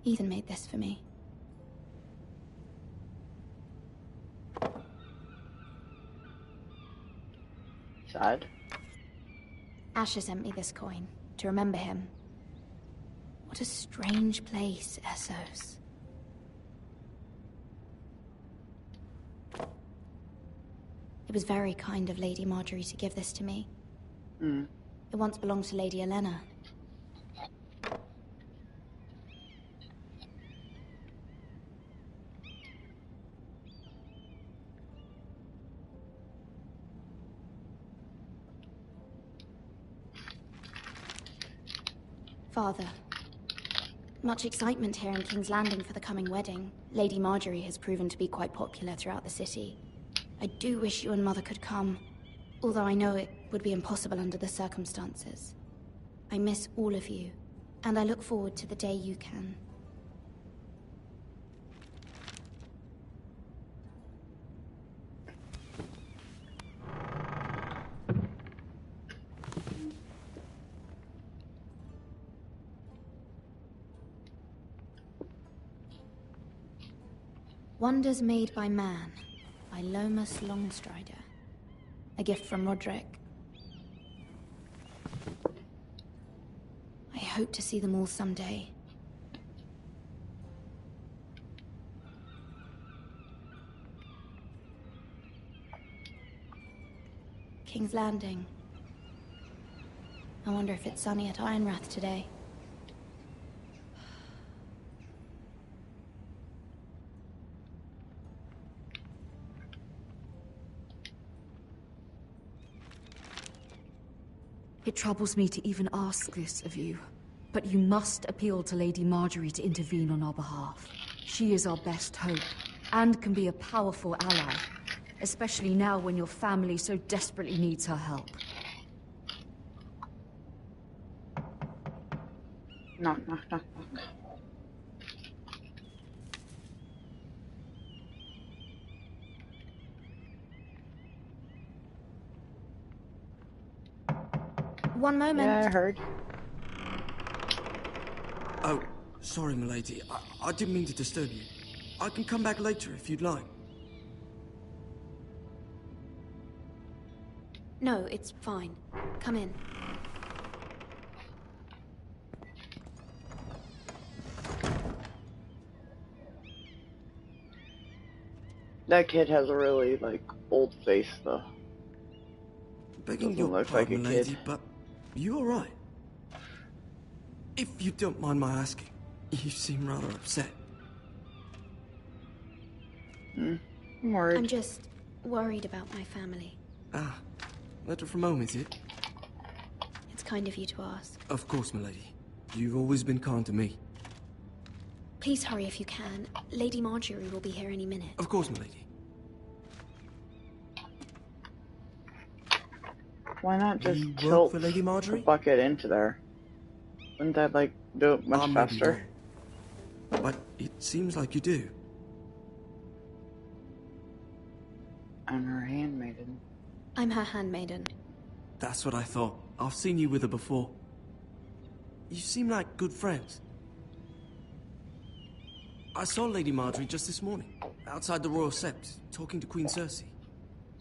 Ethan made this for me. Sad. Asher sent me this coin to remember him. What a strange place, Essos. It was very kind of Lady Marjorie to give this to me. It once belonged to Lady Elena. Father, much excitement here in King's Landing for the coming wedding. Lady Marjorie has proven to be quite popular throughout the city. I do wish you and Mother could come, although I know it would be impossible under the circumstances. I miss all of you, and I look forward to the day you can. Wonders Made by Man, by Lomas Longstrider. A gift from Roderick. I hope to see them all someday. King's Landing. I wonder if it's sunny at Ironrath today. It troubles me to even ask this of you, but you must appeal to Lady Marjorie to intervene on our behalf. She is our best hope, and can be a powerful ally, especially now when your family so desperately needs her help. Knock, knock, knock, knock. One moment. Yeah, I heard. Oh, sorry, milady. I didn't mean to disturb you. I can come back later if you'd like. No, it's fine. Come in. That kid has a really, old face, though. Begging your pardon, lady, but you all right? If you don't mind my asking. You seem rather upset. I'm worried. I'm just worried about my family. Ah, letter from home, is it? It's kind of you to ask. Of course, milady. You've always been kind to me. Please hurry if you can. Lady Marjorie will be here any minute. Of course, milady. Why not just You work tilt for Lady Marjorie? the bucket into there? Wouldn't that, like, do it much faster? But it seems like you do. I'm her handmaiden. I'm her handmaiden. That's what I thought. I've seen you with her before. You seem like good friends. I saw Lady Marjorie just this morning, outside the Royal Sept, talking to Queen Cersei.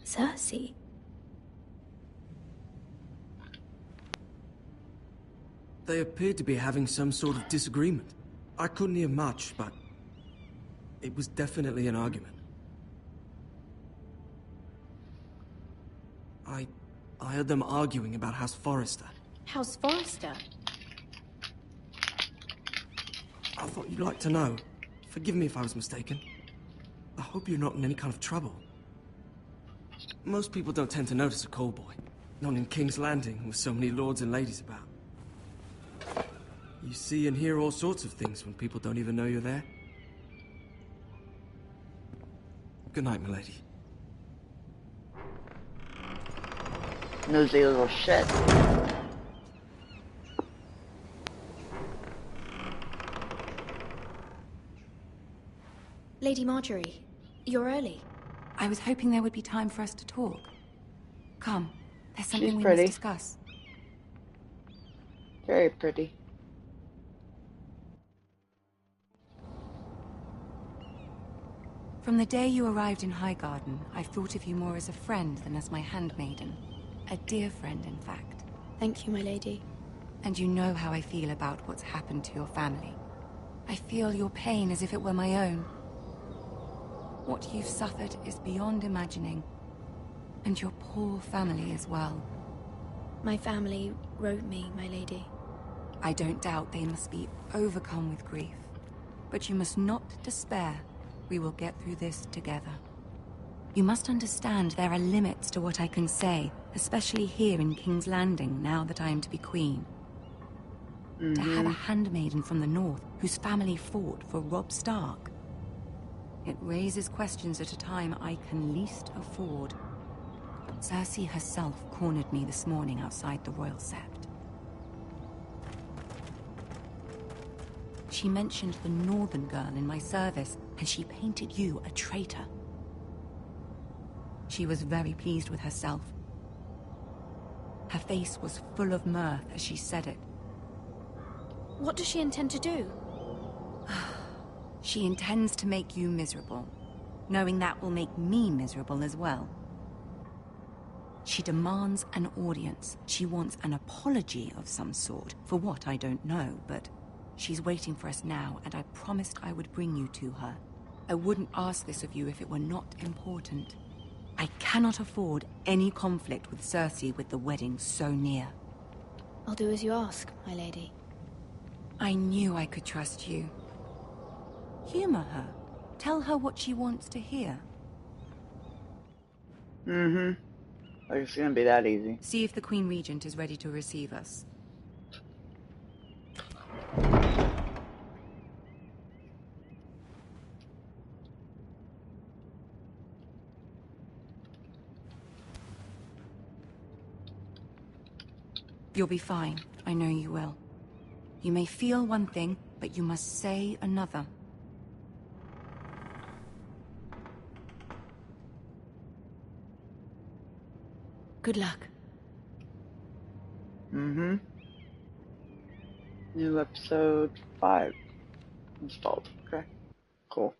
Cersei? They appeared to be having some sort of disagreement. I couldn't hear much, but it was definitely an argument. I heard them arguing about House Forrester. House Forrester? I thought you'd like to know. Forgive me if I was mistaken. I hope you're not in any kind of trouble. Most people don't tend to notice a callboy. Not in King's Landing, with so many lords and ladies about. You see and hear all sorts of things when people don't even know you're there. Good night, milady. Nosy little shit. Lady Marjorie, you're early. I was hoping there would be time for us to talk. Come, there's something She's we pretty. must discuss. Very pretty. From the day you arrived in Highgarden, I've thought of you more as a friend than as my handmaiden. A dear friend, in fact. Thank you, my lady. And you know how I feel about what's happened to your family. I feel your pain as if it were my own. What you've suffered is beyond imagining. And your poor family as well. My family wrote me, my lady. I don't doubt they must be overcome with grief. But you must not despair. We will get through this together. You must understand there are limits to what I can say, especially here in King's Landing, now that I am to be queen. To have a handmaiden from the north whose family fought for Robb Stark. It raises questions at a time I can least afford. Cersei herself cornered me this morning outside the Royal Sept. She mentioned the northern girl in my service, and she painted you a traitor. She was very pleased with herself. Her face was full of mirth as she said it. What does she intend to do? She intends to make you miserable, knowing that will make me miserable as well. She demands an audience. She wants an apology of some sort, for what I don't know, but she's waiting for us now, and I promised I would bring you to her. I wouldn't ask this of you if it were not important. I cannot afford any conflict with Cersei with the wedding so near. I'll do as you ask, my lady. I knew I could trust you. Humor her. Tell her what she wants to hear. Like it's gonna be that easy. See if the Queen Regent is ready to receive us. You'll be fine. I know you will. You may feel one thing, but you must say another. Good luck. New episode 5 installed. Okay. Cool.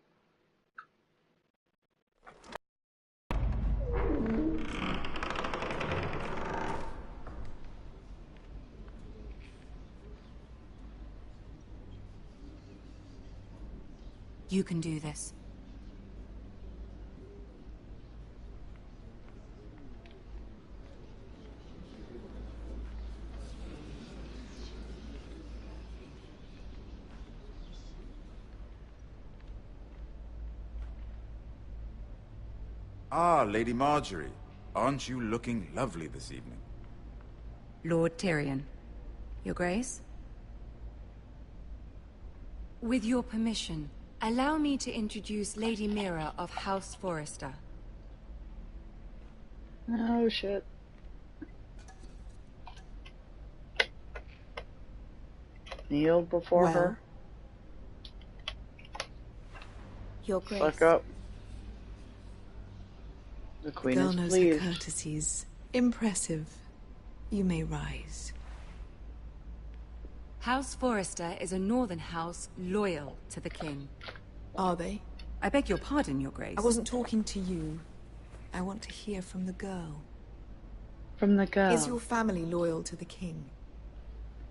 You can do this. Ah, Lady Marjorie. Aren't you looking lovely this evening? Lord Tyrion. Your Grace? With your permission, allow me to introduce Lady MIRA of House Forrester. Oh, shit. Kneel before her. Your Grace. Fuck up. The Queen girl is knows pleased. her courtesies. Impressive. You may rise. House Forrester is a northern house loyal to the king. Are they? I beg your pardon, Your Grace. I wasn't talking to you. I want to hear from the girl. From the girl. Is your family loyal to the king?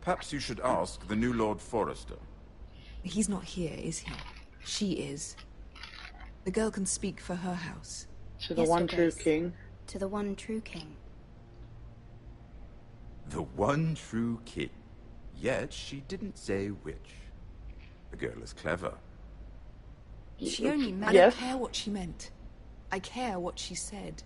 Perhaps you should ask the new Lord Forrester. He's not here, is he? She is. The girl can speak for her house. To the one true king. To the one true king. The one true king. Yet she didn't say which. The girl is clever. She only meant. I don't care what she meant. I care what she said.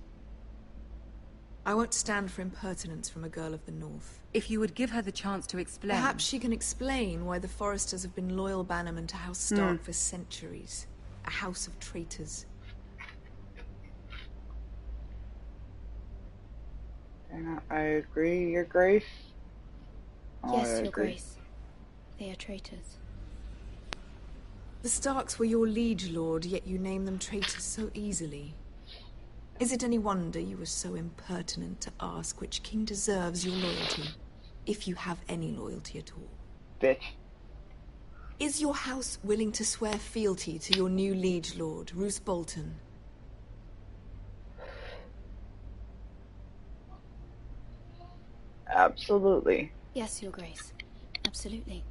I won't stand for impertinence from a girl of the North. If you would give her the chance to explain... Perhaps she can explain why the Forresters have been loyal bannermen to House Stark for centuries. A house of traitors. And I agree, Your Grace. Yes, Your Grace. They are traitors. The Starks were your liege lord, yet you name them traitors so easily. Is it any wonder you were so impertinent to ask which king deserves your loyalty? If you have any loyalty at all. Bitch. Is your house willing to swear fealty to your new liege lord, Roose Bolton? Absolutely. Yes, Your Grace. Absolutely.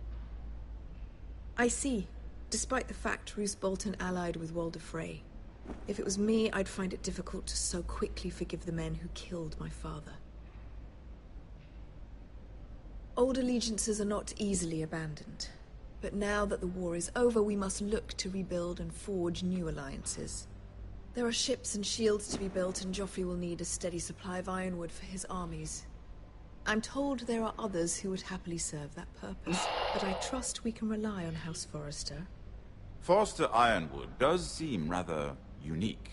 I see. Despite the fact Roose Bolton allied with Walder Frey. If it was me, I'd find it difficult to so quickly forgive the men who killed my father. Old allegiances are not easily abandoned. But now that the war is over, we must look to rebuild and forge new alliances. There are ships and shields to be built, and Joffrey will need a steady supply of ironwood for his armies. I'm told there are others who would happily serve that purpose, but I trust we can rely on House Forrester. Forrester Ironwood does seem rather unique.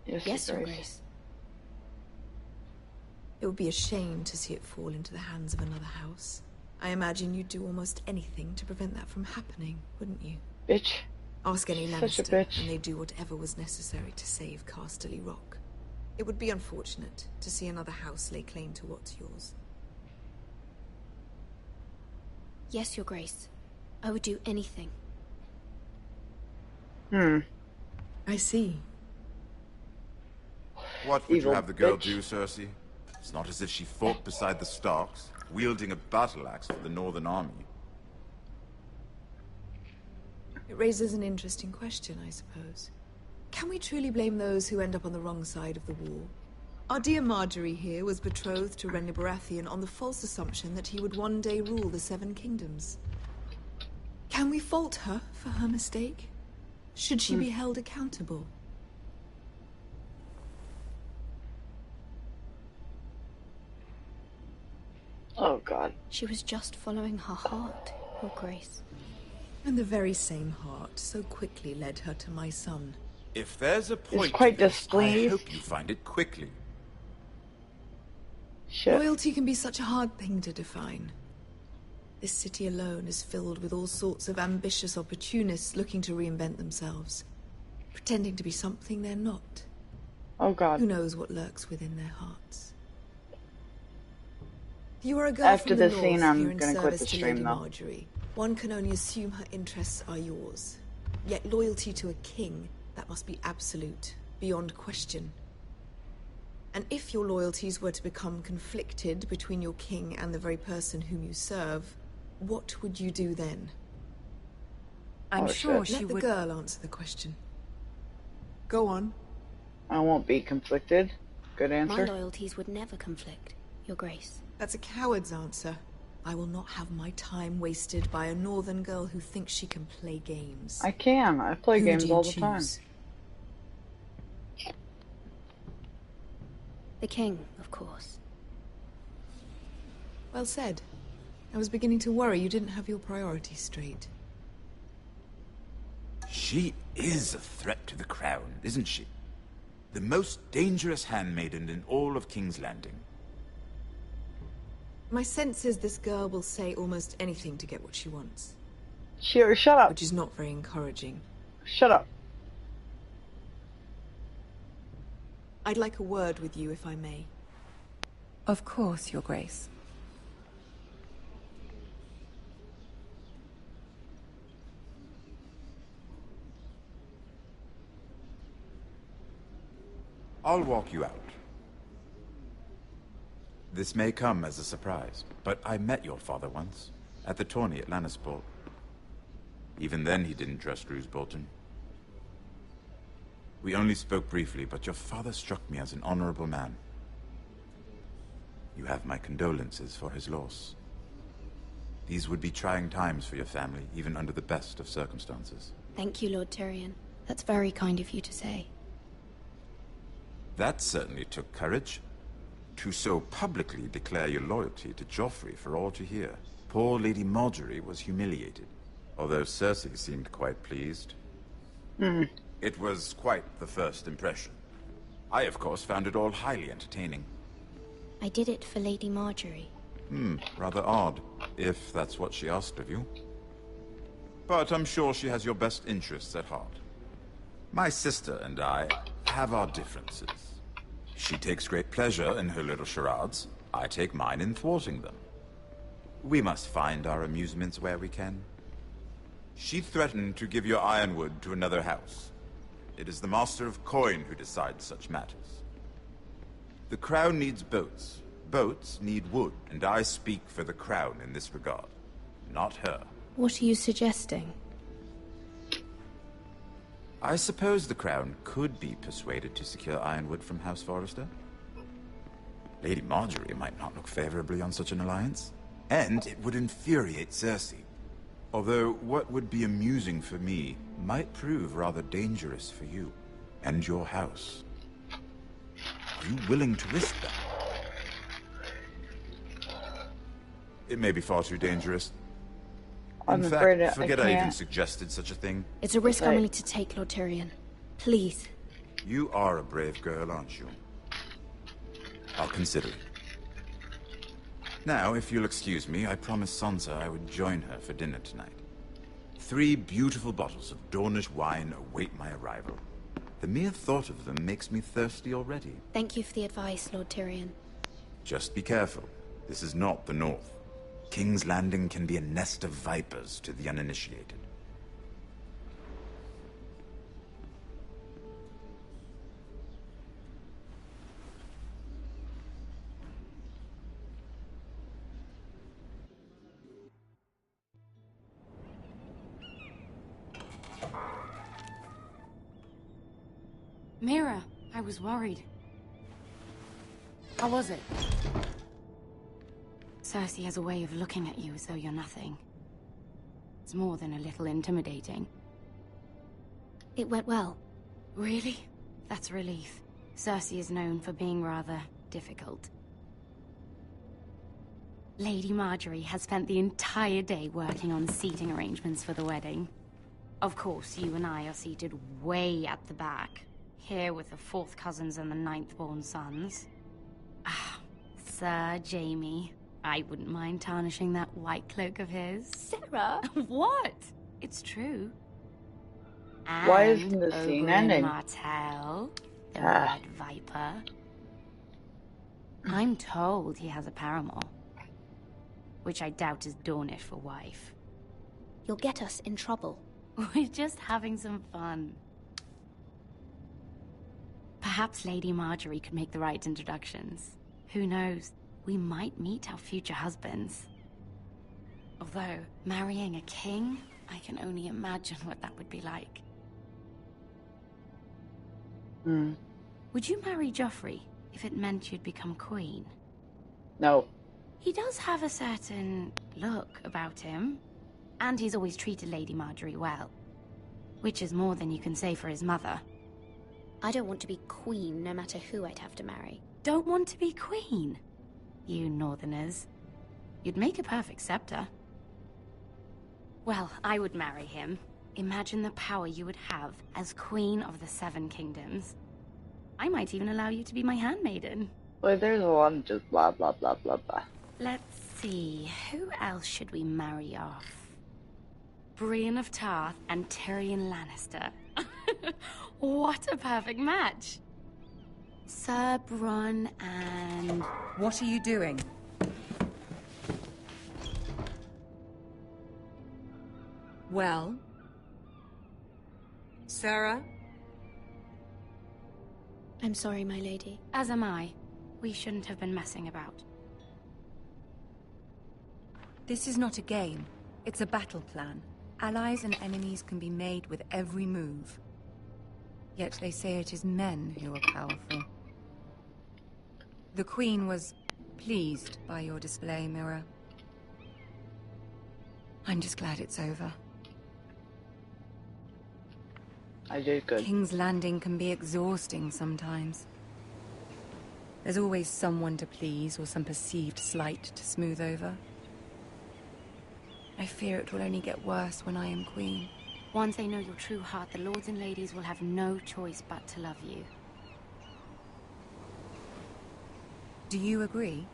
Yes, Your Grace. It would be a shame to see it fall into the hands of another house. I imagine you'd do almost anything to prevent that from happening, wouldn't you? Bitch. Ask any Such a Lannister, bitch. and they'd do whatever was necessary to save Casterly Rock. It would be unfortunate to see another house lay claim to what's yours. Yes, Your Grace. I would do anything. I see. What would Evil you have the girl bitch. do, Cersei? It's not as if she fought beside the Starks, wielding a battle axe for the Northern Army. It raises an interesting question, I suppose. Can we truly blame those who end up on the wrong side of the war? Our dear Marjorie here was betrothed to Renly Baratheon on the false assumption that he would one day rule the Seven Kingdoms. Can we fault her for her mistake? Should she be held accountable? Oh, God. She was just following her heart, Your Grace. And the very same heart so quickly led her to my son. If there's a point quite to this, I displeased. hope you find it quickly. Shit. Loyalty can be such a hard thing to define. This city alone is filled with all sorts of ambitious opportunists looking to reinvent themselves. Pretending to be something they're not. Oh, God. Who knows what lurks within their hearts? You are a girl After from the this north scene, I'm here in gonna quit service the to stream, Lady though. Marjorie. One can only assume her interests are yours. Yet loyalty to a king, that must be absolute, beyond question. And if your loyalties were to become conflicted between your king and the very person whom you serve, what would you do then? I'm sure she Let the would... girl answer the question. Go on. I won't be conflicted. Good My answer. loyalties would never conflict, Your Grace. That's a coward's answer. I will not have my time wasted by a northern girl who thinks she can play games. I can. I play games all the time. The king, of course. Well said. I was beginning to worry you didn't have your priorities straight. She is a threat to the crown, isn't she? The most dangerous handmaiden in all of King's Landing. My sense is this girl will say almost anything to get what she wants. Shut up. Which is not very encouraging. Shut up. I'd like a word with you, if I may. Of course, Your Grace. I'll walk you out. This may come as a surprise, but I met your father once, at the tourney at Lannisport. Even then he didn't trust Roose Bolton. We only spoke briefly, but your father struck me as an honorable man. You have my condolences for his loss. These would be trying times for your family, even under the best of circumstances. Thank you, Lord Tyrion. That's very kind of you to say. That certainly took courage. To so publicly declare your loyalty to Joffrey for all to hear. Poor Lady Margaery was humiliated, although Cersei seemed quite pleased. It was quite the first impression. I, of course, found it all highly entertaining. I did it for Lady Margaery. Rather odd, if that's what she asked of you. But I'm sure she has your best interests at heart. My sister and I have our differences. She takes great pleasure in her little charades. I take mine in thwarting them. We must find our amusements where we can. She threatened to give your ironwood to another house. It is the Master of Coin who decides such matters. The crown needs boats. Boats need wood, and I speak for the crown in this regard, not her. What are you suggesting? I suppose the crown could be persuaded to secure ironwood from House Forrester. Lady Margaery might not look favorably on such an alliance, and it would infuriate Cersei. Although what would be amusing for me might prove rather dangerous for you and your house. Are you willing to risk that? It may be far too dangerous. I'm In afraid fact, forget I even can't. suggested such a thing. It's a risk I'm willing to take, Lord Tyrion. Please. You are a brave girl, aren't you? I'll consider it. Now, if you'll excuse me, I promised Sansa I would join her for dinner tonight. 3 beautiful bottles of Dornish wine await my arrival. The mere thought of them makes me thirsty already. Thank you for the advice, Lord Tyrion. Just be careful. This is not the North. King's Landing can be a nest of vipers to the uninitiated. Mira, I was worried. How was it? Cersei has a way of looking at you as though you're nothing. It's more than a little intimidating. It went well. Really? That's a relief. Cersei is known for being rather difficult. Lady Margaery has spent the entire day working on seating arrangements for the wedding. Of course, you and I are seated way at the back, here with the 4th cousins and the 9th-born sons. Ah, Sir Jaime. I wouldn't mind tarnishing that white cloak of his. Sarah? What? It's true. And Why isn't the scene Oberyn ending? Martell, the Red Viper. I'm told he has a paramour, which I doubt is Dornish for wife. You'll get us in trouble. We're just having some fun. Perhaps Lady Margaery could make the right introductions. Who knows? We might meet our future husbands. Although, marrying a king, I can only imagine what that would be like. Would you marry Joffrey if it meant you'd become queen? No. He does have a certain look about him. And he's always treated Lady Marjorie well. Which is more than you can say for his mother. I don't want to be queen, no matter who I'd have to marry. Don't want to be queen? You northerners. You'd make a perfect scepter. Well, I would marry him. Imagine the power you would have as Queen of the Seven Kingdoms. I might even allow you to be my handmaiden. Well, there's a lot of just blah blah blah blah blah. Let's see, who else should we marry off? Brienne of Tarth and Tyrion Lannister. What a perfect match! Sir Bronn and... What are you doing? Well? Sarah? I'm sorry, my lady. As am I. We shouldn't have been messing about. This is not a game. It's a battle plan. Allies and enemies can be made with every move. Yet they say it is men who are powerful. The Queen was pleased by your display, MIRA. I'm just glad it's over. I did good. King's Landing can be exhausting sometimes. There's always someone to please or some perceived slight to smooth over. I fear it will only get worse when I am queen. Once they know your true heart, the lords and ladies will have no choice but to love you. Do you agree?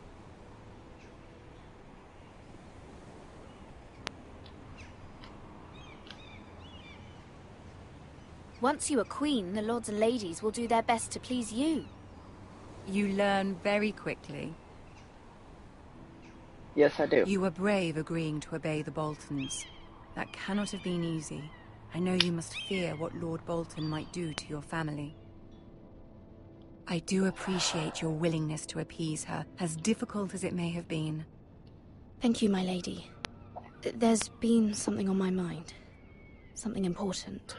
Once you are queen, the lords and ladies will do their best to please you. You learn very quickly. Yes, I do. You were brave agreeing to obey the Boltons. That cannot have been easy. I know you must fear what Lord Bolton might do to your family. I do appreciate your willingness to appease her, as difficult as it may have been. Thank you, my lady. There's been something on my mind. Something important.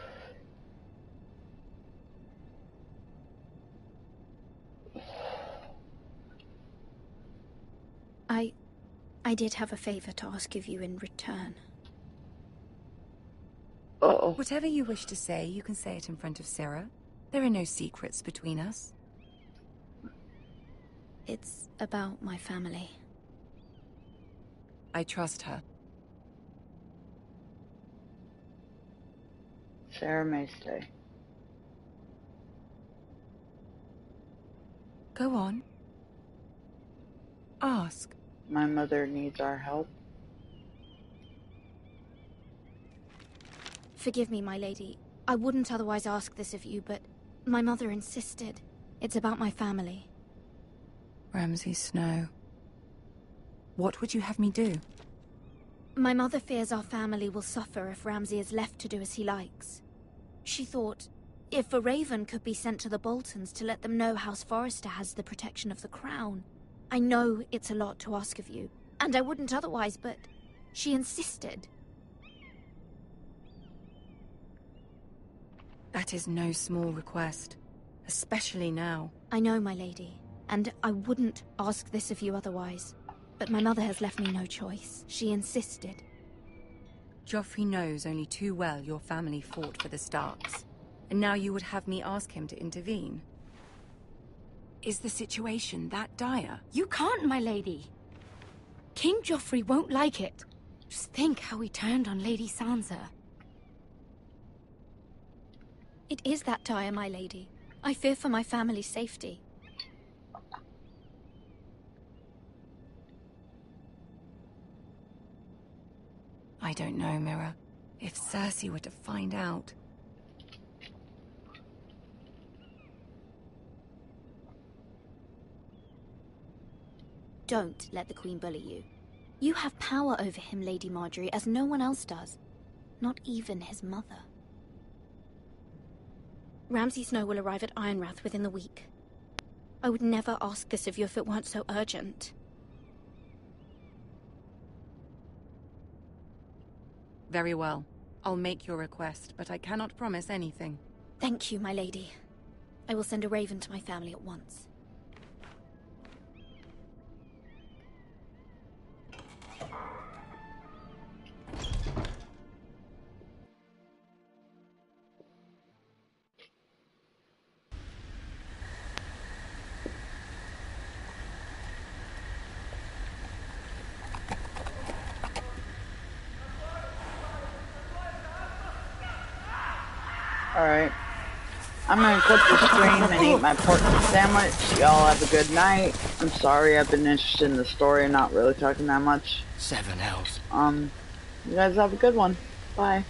I did have a favor to ask of you in return. Uh-oh. Whatever you wish to say, you can say it in front of Sarah. There are no secrets between us. It's about my family. I trust her. Sarah may stay. Go on. Ask. My mother needs our help. Forgive me, my lady. I wouldn't otherwise ask this of you, but my mother insisted. It's about my family. Ramsay Snow. What would you have me do? My mother fears our family will suffer if Ramsay is left to do as he likes. She thought, if a raven could be sent to the Boltons to let them know House Forrester has the protection of the crown. I know it's a lot to ask of you, and I wouldn't otherwise, but she insisted. That is no small request, especially now. I know, my lady, and I wouldn't ask this of you otherwise. But my mother has left me no choice. She insisted. Joffrey knows only too well your family fought for the Starks, and now you would have me ask him to intervene. Is the situation that dire? You can't, my lady. King Joffrey won't like it. Just think how he turned on Lady Sansa. It is that dire, my lady. I fear for my family's safety. I don't know, MIRA. If Cersei were to find out... Don't let the Queen bully you. You have power over him, Lady Marjorie, as no one else does. Not even his mother. Ramsay Snow will arrive at Ironrath within the week. I would never ask this of you if it weren't so urgent. Very well. I'll make your request, but I cannot promise anything. Thank you, my lady. I will send a raven to my family at once. Alright. I'm gonna clip the stream and eat my pork sandwich. Y'all have a good night. I'm sorry I've been interested in the story and not really talking that much. 7 L's. You guys have a good one. Bye.